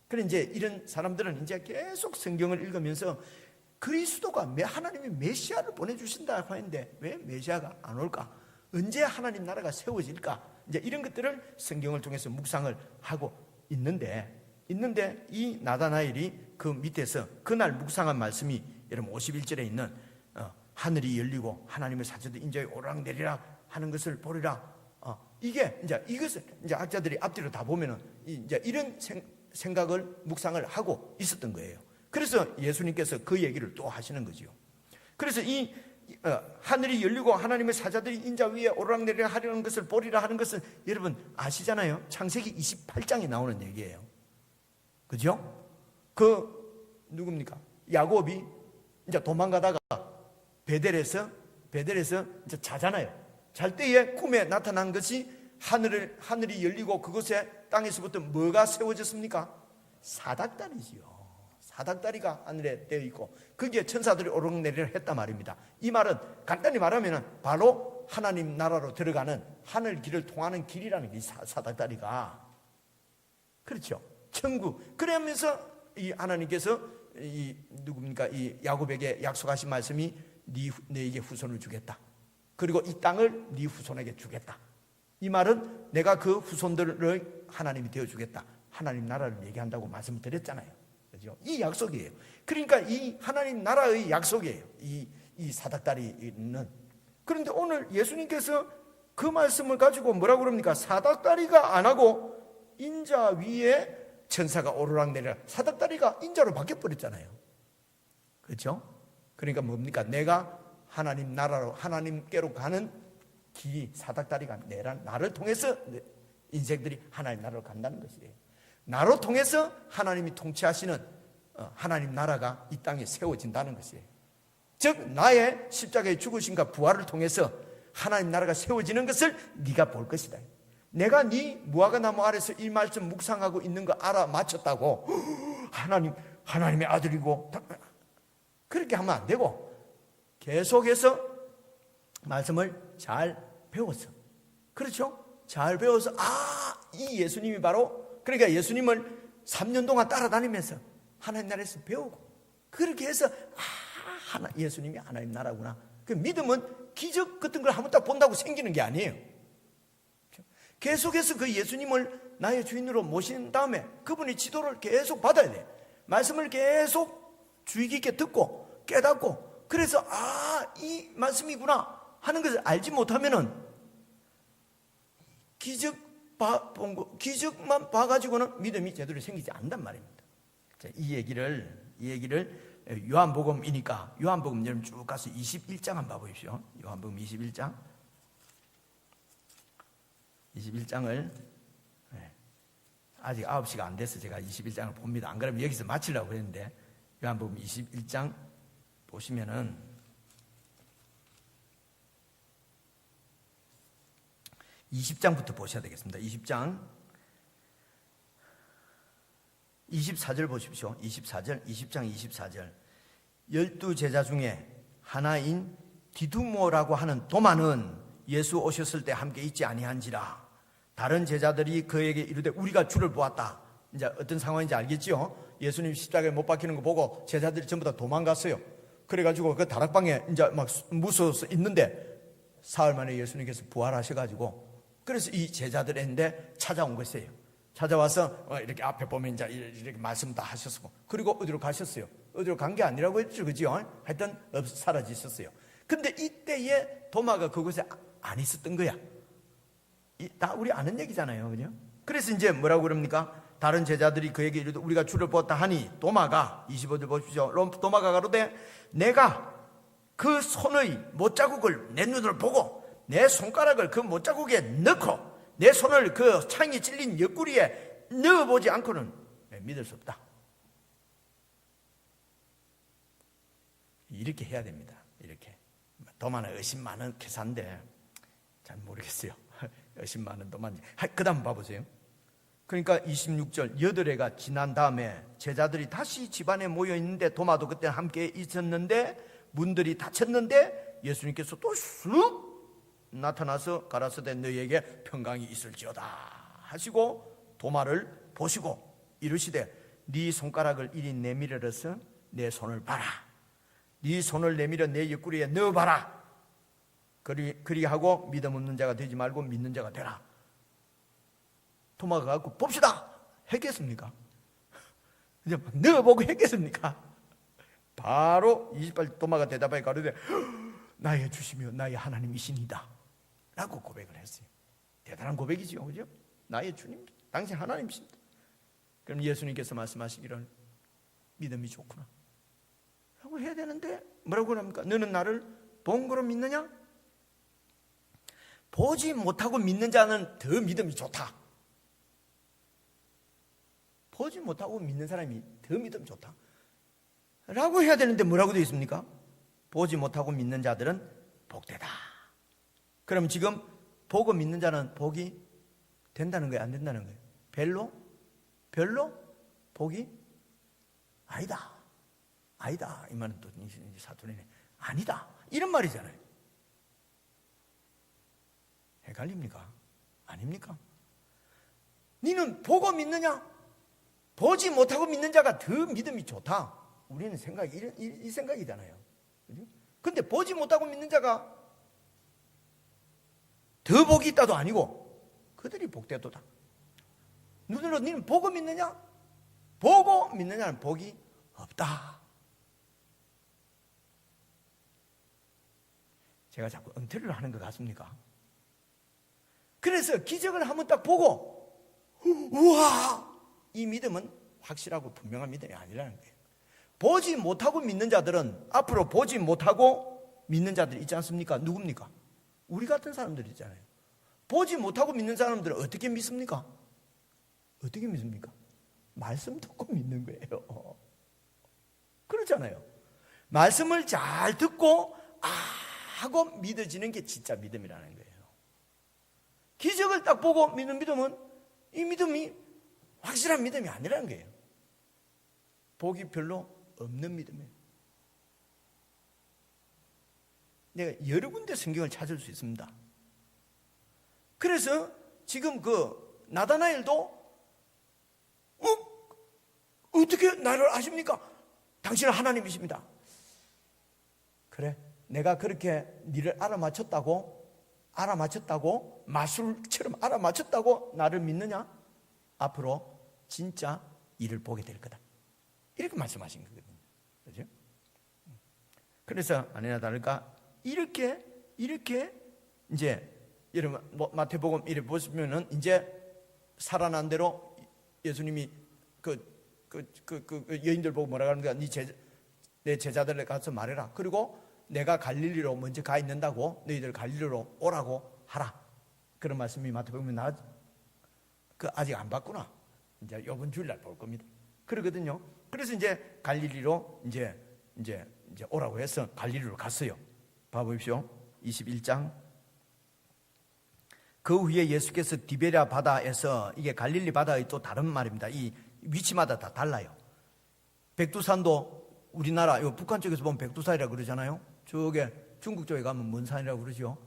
그래 이제 이런 사람들은 이제 계속 성경을 읽으면서 그리스도가 하나님이 메시아를 보내주신다 하는데 왜 메시아가 안 올까? 언제 하나님 나라가 세워질까? 이제 이런 것들을 성경을 통해서 묵상을 하고 있는데 이 나다나엘이 그 밑에서 그날 묵상한 말씀이 여러분 51절에 있는 하늘이 열리고 하나님의 사자들이 인자에 오르락내리락 하는 것을 보리라. 이게 이것을 학자들이 앞뒤로 다 보면은 이제 이런 생각을 묵상을 하고 있었던 거예요. 그래서 예수님께서 그 얘기를 또 하시는 거죠. 그래서 이 하늘이 열리고 하나님의 사자들이 인자 위에 오르락내리락 하려는 것을 보리라 하는 것은 여러분 아시잖아요. 창세기 28장에 나오는 얘기예요. 그죠? 누굽니까? 야곱이 이제 도망가다가 베델에서 이제 자잖아요. 잘 때에 꿈에 나타난 것이 하늘이 열리고 그곳에 땅에서부터 뭐가 세워졌습니까? 사닥다리지요. 사닥다리가 하늘에 되어 있고 거기에 천사들이 오르락내리락 했단 말입니다. 이 말은 간단히 말하면 바로 하나님 나라로 들어가는 하늘 길을 통하는 길이라는 게 사닥다리가. 그렇죠. 천국. 그러면서 이 하나님께서 이 야곱에게 약속하신 말씀이 너에게 후손을 주겠다. 그리고 이 땅을 네 후손에게 주겠다. 이 말은 내가 그 후손들을 하나님이 되어 주겠다. 하나님 나라를 얘기한다고 말씀을 드렸잖아요. 그렇죠? 이 약속이에요. 그러니까 이 하나님 나라의 약속이에요. 이 사닥다리는. 그런데 오늘 예수님께서 그 말씀을 가지고 뭐라고 그럽니까? 사닥다리가 안 하고 인자 위에 천사가 오르락내리락. 사닥다리가 인자로 바뀌어버렸잖아요. 그렇죠? 그러니까 뭡니까? 내가 하나님 나라로, 하나님께로 가는 길이 사닥다리가 나를 통해서 인생들이 하나님 나라로 간다는 것이에요. 나로 통해서 하나님이 통치하시는 하나님 나라가 이 땅에 세워진다는 것이에요. 즉 나의 십자가의 죽으심과 부활을 통해서 하나님 나라가 세워지는 것을 네가 볼 것이다. 내가 네 무화과 나무 아래서 이 말씀 묵상하고 있는 거 알아맞혔다고 하나님 하나님의 아들이고, 그렇게 하면 안 되고 계속해서 말씀을 잘 배웠어. 그렇죠? 잘 배워서 이 예수님이 바로, 그러니까 예수님을 3년 동안 따라다니면서 하나님 나라에서 배우고, 그렇게 해서 예수님이 하나님 나라구나. 그 믿음은 기적 같은 걸 한번 딱 본다고 생기는 게 아니에요. 계속해서 그 예수님을 나의 주인으로 모신 다음에 그분의 지도를 계속 받아야 돼. 말씀을 계속 주의 깊게 듣고 깨닫고, 그래서 이 말씀이구나 하는 것을 알지 못하면은 기적만 봐가지고는 믿음이 제대로 생기지 않단 말입니다. 자, 이 얘기를 요한복음이니까 요한복음 여러분 쭉 가서 21장 한번 봐보십시오. 요한복음 21장을 아직 9시가 안 돼서 제가 21장을 봅니다. 안 그러면 여기서 마치려고 했는데, 요한복음 21장 보시면은 20장부터 보셔야 되겠습니다. 20장 24절 보십시오. 20장 24절. 12제자 중에 하나인 디두모라고 하는 도마는 예수 오셨을 때 함께 있지 아니한지라. 다른 제자들이 그에게 이르되 우리가 주를 보았다. 이제 어떤 상황인지 알겠지요? 예수님 십자가에 못 박히는 거 보고 제자들이 전부 다 도망갔어요. 그래가지고 그 다락방에 이제 막 무서워서 있는데 사흘 만에 예수님께서 부활하셔가지고, 그래서 이 제자들인데 찾아온 것이에요. 찾아와서 이렇게 앞에 보면 이제 이렇게 말씀 다 하셨고, 그리고 어디로 가셨어요? 어디로 간 게 아니라고 했죠, 그죠? 하여튼 사라지셨어요. 근데 이때에 도마가 그곳에 안 있었던 거야. 다 우리 아는 얘기잖아요, 그죠? 그래서 이제 뭐라고 그럽니까? 다른 제자들이 그에게 이르되 우리가 주를 보았다 하니 도마가, 25절 보십시오. 도마가 가로되 내가 그 손의 못자국을 내 눈으로 보고 내 손가락을 그 못자국에 넣고 내 손을 그 창이 찔린 옆구리에 넣어보지 않고는 믿을 수 없다. 이렇게 해야 됩니다. 이렇게. 도마는 의심 많은 계산인데 잘 모르겠어요. 의심 많은 도마인지. 그 다음 봐보세요. 그러니까 26절, 8해가 지난 다음에 제자들이 다시 집안에 모여 있는데, 도마도 그때 함께 있었는데 문들이 닫혔는데 예수님께서 또 쑥 나타나서 가라사대 너희에게 평강이 있을지어다 하시고 도마를 보시고 이르시되 네 손가락을 이리 내밀어서 내 손을 봐라. 네 손을 내밀어 내 옆구리에 넣어봐라. 그리하고 믿음 없는 자가 되지 말고 믿는 자가 되라. 도마가 갖고 봅시다 했겠습니까? 이제 넣어보고 했겠습니까? 바로 28 도마가 대답하여 가로되 나의 주시며 나의 하나님이시니다 라고 고백을 했어요. 대단한 고백이지요, 그죠? 나의 주님, 당신 하나님이십니다. 그럼 예수님께서 말씀하시기를 믿음이 좋구나 라고 해야 되는데 뭐라고 합니까? 너는 나를 본 거로 믿느냐? 보지 못하고 믿는 자는 더 믿음이 좋다. 보지 못하고 믿는 사람이 더 믿음이 좋다 라고 해야 되는데 뭐라고 되어 있습니까? 보지 못하고 믿는 자들은 복되다. 그럼 지금 보고 믿는 자는 복이 된다는 거예요, 안 된다는 거예요? 별로 복이 아니다. 이 말은 또 사투리네. 아니다 이런 말이잖아요. 헷갈립니까? 아닙니까? 너는 보고 믿느냐? 보지 못하고 믿는 자가 더 믿음이 좋다. 우리는 생각이 이 생각이잖아요. 근데 보지 못하고 믿는 자가 더 복이 있다도 아니고 그들이 복되도다. 눈으로 너는 보고 믿느냐? 보고 믿느냐는 복이 없다. 제가 자꾸 엉터리를 하는 것 같습니까? 그래서 기적을 한번 딱 보고 우와, 이 믿음은 확실하고 분명한 믿음이 아니라는 거예요. 보지 못하고 믿는 자들은 앞으로 보지 못하고 믿는 자들이 있지 않습니까? 누굽니까? 우리 같은 사람들이 있잖아요. 보지 못하고 믿는 사람들은 어떻게 믿습니까? 어떻게 믿습니까? 말씀 듣고 믿는 거예요. 그렇잖아요. 말씀을 잘 듣고 하고 믿어지는 게 진짜 믿음이라는 거예요. 기적을 딱 보고 믿는 믿음은 이 믿음이 확실한 믿음이 아니라는 거예요. 복이 별로 없는 믿음이에요. 내가 여러 군데 성경을 찾을 수 있습니다. 그래서 지금 그 나다나엘도 어떻게 나를 아십니까? 당신은 하나님이십니다. 그래, 내가 그렇게 니를 알아맞혔다고 마술처럼 알아맞혔다고 나를 믿느냐? 앞으로 진짜 일을 보게 될 거다. 이렇게 말씀하신 거거든요. 그렇죠? 그래서 아니나 다를까 이렇게 이제 여러분 마태복음 이래 보시면은 이제 살아난 대로 예수님이 그 여인들 보고 뭐라 하는가? 내 제자들에 가서 말해라. 그리고 내가 갈릴리로 먼저 가 있는다고 너희들 갈릴리로 오라고 하라. 그런 말씀이 마태복음에 나왔죠. 그 아직 안 봤구나. 이제 이번 주일날 볼 겁니다. 그러거든요. 그래서 이제 갈릴리로 이제 오라고 해서 갈릴리로 갔어요. 봐보십시오. 21장. 그 후에 예수께서 디베랴 바다에서, 이게 갈릴리 바다의 또 다른 말입니다. 이 위치마다 다 달라요. 백두산도 우리나라 요 북한 쪽에서 보면 백두산이라고 그러잖아요. 저게 중국 쪽에 가면 뭔 산이라고 그러죠?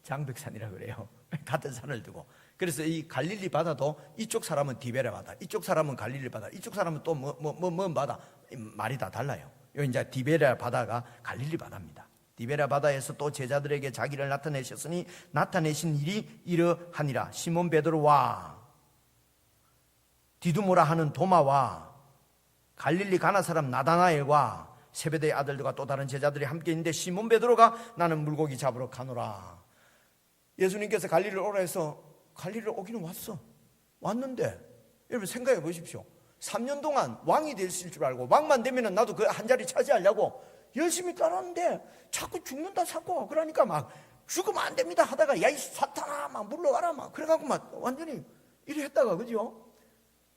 장백산이라고 그래요. 같은 산을 두고. 그래서 이 갈릴리 바다도 이쪽 사람은 디베랴 바다, 이쪽 사람은 갈릴리 바다, 이쪽 사람은 또 뭔 바다, 말이 다 달라요. 요 이제 디베랴 바다가 갈릴리 바다입니다. 디베랴 바다에서 또 제자들에게 자기를 나타내셨으니 나타내신 일이 이러하니라. 시몬 베드로와 디두모라 하는 도마와 갈릴리 가나 사람 나다나엘과 세베대의 아들들과 또 다른 제자들이 함께 있는데 시몬 베드로가 나는 물고기 잡으러 가노라. 예수님께서 갈릴리를 오라 해서 갈릴리를 오기는 왔는데 여러분 생각해 보십시오. 3년 동안 왕이 되실 줄 알고 왕만 되면 나도 그 한 자리 차지하려고 열심히 따랐는데 자꾸 죽는다 사고 그러니까 막 죽으면 안 됩니다 하다가 야이 사탄아 막 물러가라 막 그래갖고 막 완전히 이래 했다가 그죠?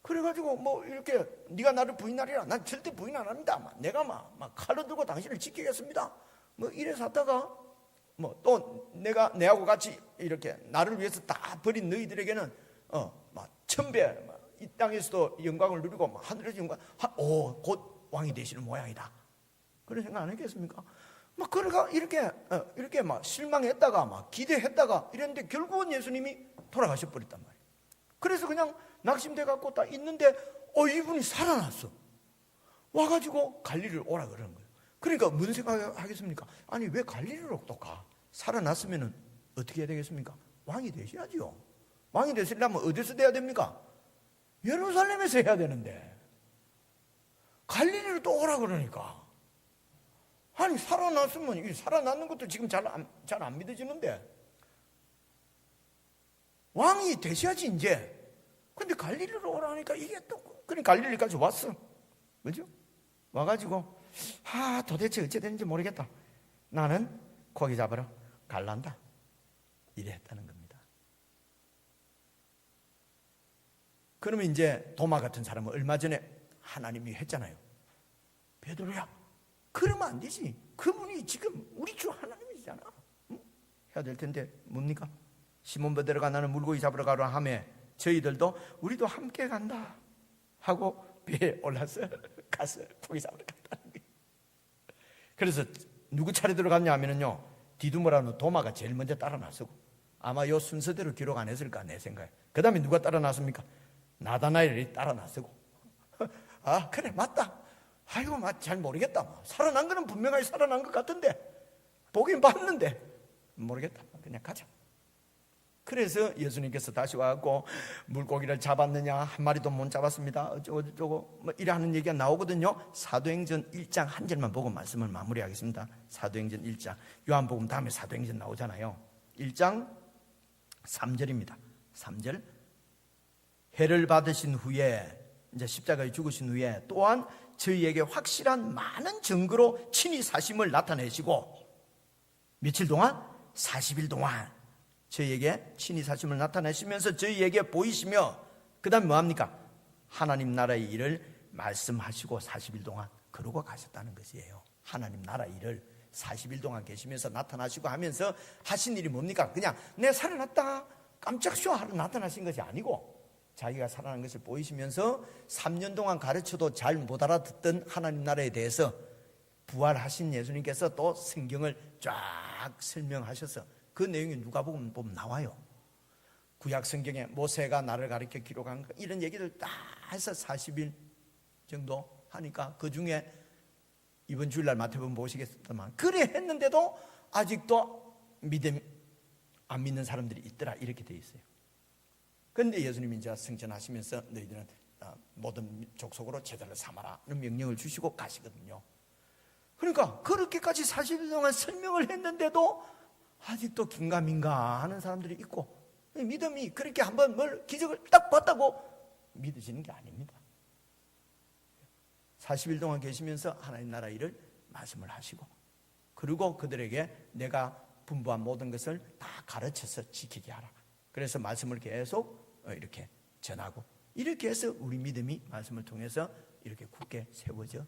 그래가지고 뭐 이렇게 네가 나를 부인하리라. 난 절대 부인 안 합니다. 막 내가 막 칼로 들고 당신을 지키겠습니다. 뭐 이래서 하다가 뭐 또 내가 내하고 같이 이렇게 나를 위해서 다 버린 너희들에게는 막 천배 이 땅에서도 영광을 누리고 막 하늘에서 영광 곧 왕이 되시는 모양이다. 그런 생각 안 했겠습니까? 막 그러가 이렇게 막 실망했다가 막 기대했다가 이랬는데 결국은 예수님이 돌아가셔 버렸단 말이에요. 그래서 그냥 낙심돼 갖고 딱 있는데 이분이 살아났어. 와가지고 갈릴리를 오라 그러는 거예요. 그러니까 무슨 생각하겠습니까? 아니 왜 갈릴리로 또 가? 살아났으면 어떻게 해야 되겠습니까? 왕이 되셔야죠. 왕이 되시려면 어디서 돼야 됩니까? 예루살렘에서 해야 되는데 갈릴리로 또 오라 그러니까 아니 살아났으면 살아났는 것도 지금 잘 안 믿어지는데 왕이 되셔야지 이제. 근데 갈릴리로 오라니까 이게 또 그러니까 갈릴리까지 왔어. 그죠? 와가지고 도대체 어째 되는지 모르겠다. 나는 고기 잡으러 갈란다. 이래 했다는 겁니다. 그러면 이제 도마 같은 사람은 얼마 전에 하나님이 했잖아요. 베드로야 그러면 안 되지. 그분이 지금 우리 주 하나님이잖아. 응? 해야 될 텐데 뭡니까? 시몬 베드로가 나는 물고기 잡으러 가려 하며 저희들도 우리도 함께 간다 하고 배에 올라서 가서 고기 잡으러 갔다는 거예요. 그래서 누구 차례대로 갔냐 하면요 디두모라는 도마가 제일 먼저 따라 나서고 아마 요 순서대로 기록 안 했을까 내 생각에. 그 다음에 누가 따라 나섭니까? 나다나엘이 따라 나서고 그래 맞다. 아이고 잘 모르겠다. 살아난 거는 분명하게 살아난 것 같은데 보긴 봤는데 모르겠다. 그냥 가자. 그래서 예수님께서 다시 와갖고 물고기를 잡았느냐 한 마리도 못 잡았습니다 어쩌고 뭐 이래 하는 얘기가 나오거든요. 사도행전 1장 한 절만 보고 말씀을 마무리하겠습니다. 사도행전 1장 요한복음 다음에 사도행전 나오잖아요. 1장 3절입니다 3절 해를 받으신 후에 이제 십자가에 죽으신 후에 또한 저희에게 확실한 많은 증거로 친히 사심을 나타내시고 며칠 동안? 40일 동안 저희에게 친히 사심을 나타내시면서 저희에게 보이시며 그 다음에 뭐합니까? 하나님 나라의 일을 말씀하시고 40일 동안 그러고 가셨다는 것이에요. 하나님 나라 일을 40일 동안 계시면서 나타나시고 하면서 하신 일이 뭡니까? 그냥 내 살아났다 깜짝 쇼하러 나타나신 것이 아니고 자기가 살아난 것을 보이시면서 3년 동안 가르쳐도 잘 못 알아듣던 하나님 나라에 대해서 부활하신 예수님께서 또 성경을 쫙 설명하셔서 그 내용이 누가복음 보면 나와요. 구약 성경에 모세가 나를 가르쳐 기록한 거, 이런 얘기를 다 해서 40일 정도 하니까 그 중에 이번 주일날 마태복음 보시겠습니다만 그래 했는데도 아직도 안 믿는 사람들이 있더라, 이렇게 돼 있어요. 그런데 예수님이 이제 승천하시면서 너희들은 모든 족속으로 제자를 삼아라는 명령을 주시고 가시거든요. 그러니까 그렇게까지 40일 동안 설명을 했는데도 아직도 긴가민가 하는 사람들이 있고, 믿음이 그렇게 한번 기적을 딱 봤다고 믿으시는 게 아닙니다. 40일 동안 계시면서 하나님 나라 일을 말씀을 하시고, 그리고 그들에게 내가 분부한 모든 것을 다 가르쳐서 지키게 하라. 그래서 말씀을 계속 이렇게 전하고, 이렇게 해서 우리 믿음이 말씀을 통해서 이렇게 굳게 세워져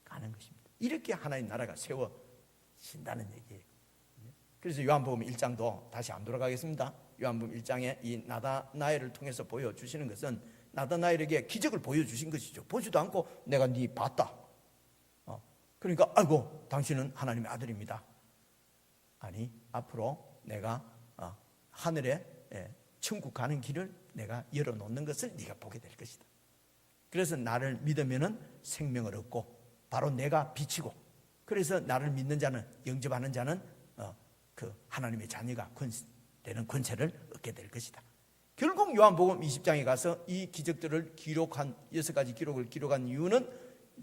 가는 것입니다. 이렇게 하나님 나라가 세워진다는 얘기예요. 그래서 요한복음 1장도 다시 안 돌아가겠습니다. 요한복음 1장에 이 나다나엘을 통해서 보여주시는 것은 나다나엘에게 기적을 보여주신 것이죠. 보지도 않고 내가 네 봤다. 그러니까 아이고 당신은 하나님의 아들입니다. 아니, 앞으로 내가 하늘에 천국 가는 길을 내가 열어놓는 것을 네가 보게 될 것이다. 그래서 나를 믿으면은 생명을 얻고 바로 내가 빛이고, 그래서 나를 믿는 자는, 영접하는 자는 그 하나님의 자녀가 되는 권세를 얻게 될 것이다. 결국 요한복음 20장에 가서 이 기적들을 기록한 6가지 기록을 기록한 이유는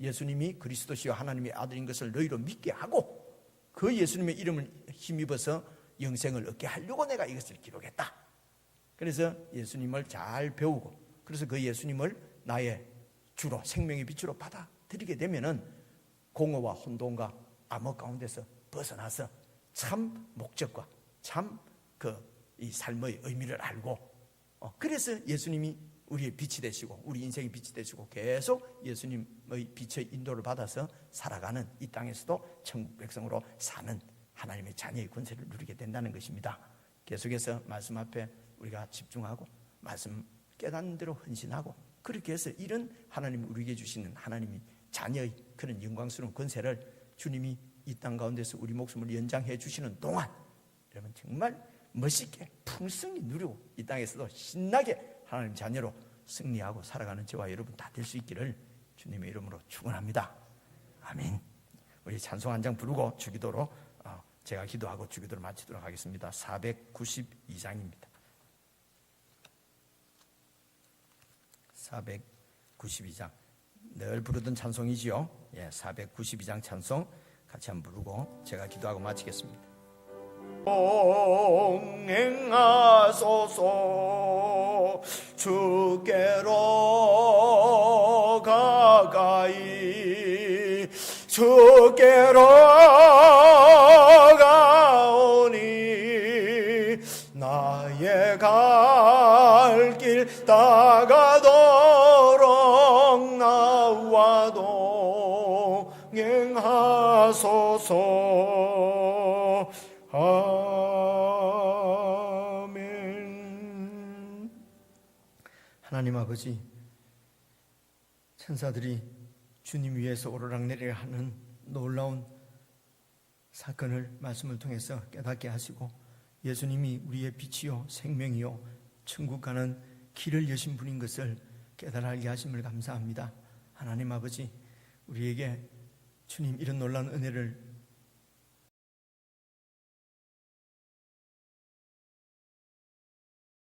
예수님이 그리스도시요 하나님의 아들인 것을 너희로 믿게 하고, 그 예수님의 이름을 힘입어서 영생을 얻게 하려고 내가 이것을 기록했다. 그래서 예수님을 잘 배우고, 그래서 그 예수님을 나의 주로, 생명의 빛으로 받아들이게 되면은 공허와 혼돈과 암흑 가운데서 벗어나서 참 목적과 참 이 삶의 의미를 알고, 그래서 예수님이 우리의 빛이 되시고 우리 인생의 빛이 되시고 계속 예수님의 빛의 인도를 받아서 살아가는 이 땅에서도 천국 백성으로 사는 하나님의 자녀의 권세를 누리게 된다는 것입니다. 계속해서 말씀 앞에 우리가 집중하고 말씀 깨닫는 대로 헌신하고, 그렇게 해서 이런 하나님이 우리에게 주시는 하나님이 자녀의 그런 영광스러운 권세를 주님이 이 땅 가운데서 우리 목숨을 연장해 주시는 동안 여러분 정말 멋있게 풍성히 누리고 이 땅에서도 신나게 하나님 자녀로 승리하고 살아가는 저와 여러분 다 될 수 있기를 주님의 이름으로 축원합니다. 아멘. 우리 찬송 한 장 부르고 주기도로 제가 기도하고 주기도를 마치도록 하겠습니다. 492장입니다. 492장 늘 부르던 찬송이지요. 492장 찬송 같이 한번 부르고 제가 기도하고 마치겠습니다. 동행하소서 주께로 가까이 주께로 가오니 나의 갈 길 다가도록 나와 동행하소서. 아멘. 하나님 아버지, 천사들이 주님 위에서 오르락내리락 하는 놀라운 사건을 말씀을 통해서 깨닫게 하시고, 예수님이 우리의 빛이요 생명이요 천국 가는 길을 여신 분인 것을 깨달게 하심을 감사합니다. 하나님 아버지, 우리에게 주님 이런 놀라운 은혜를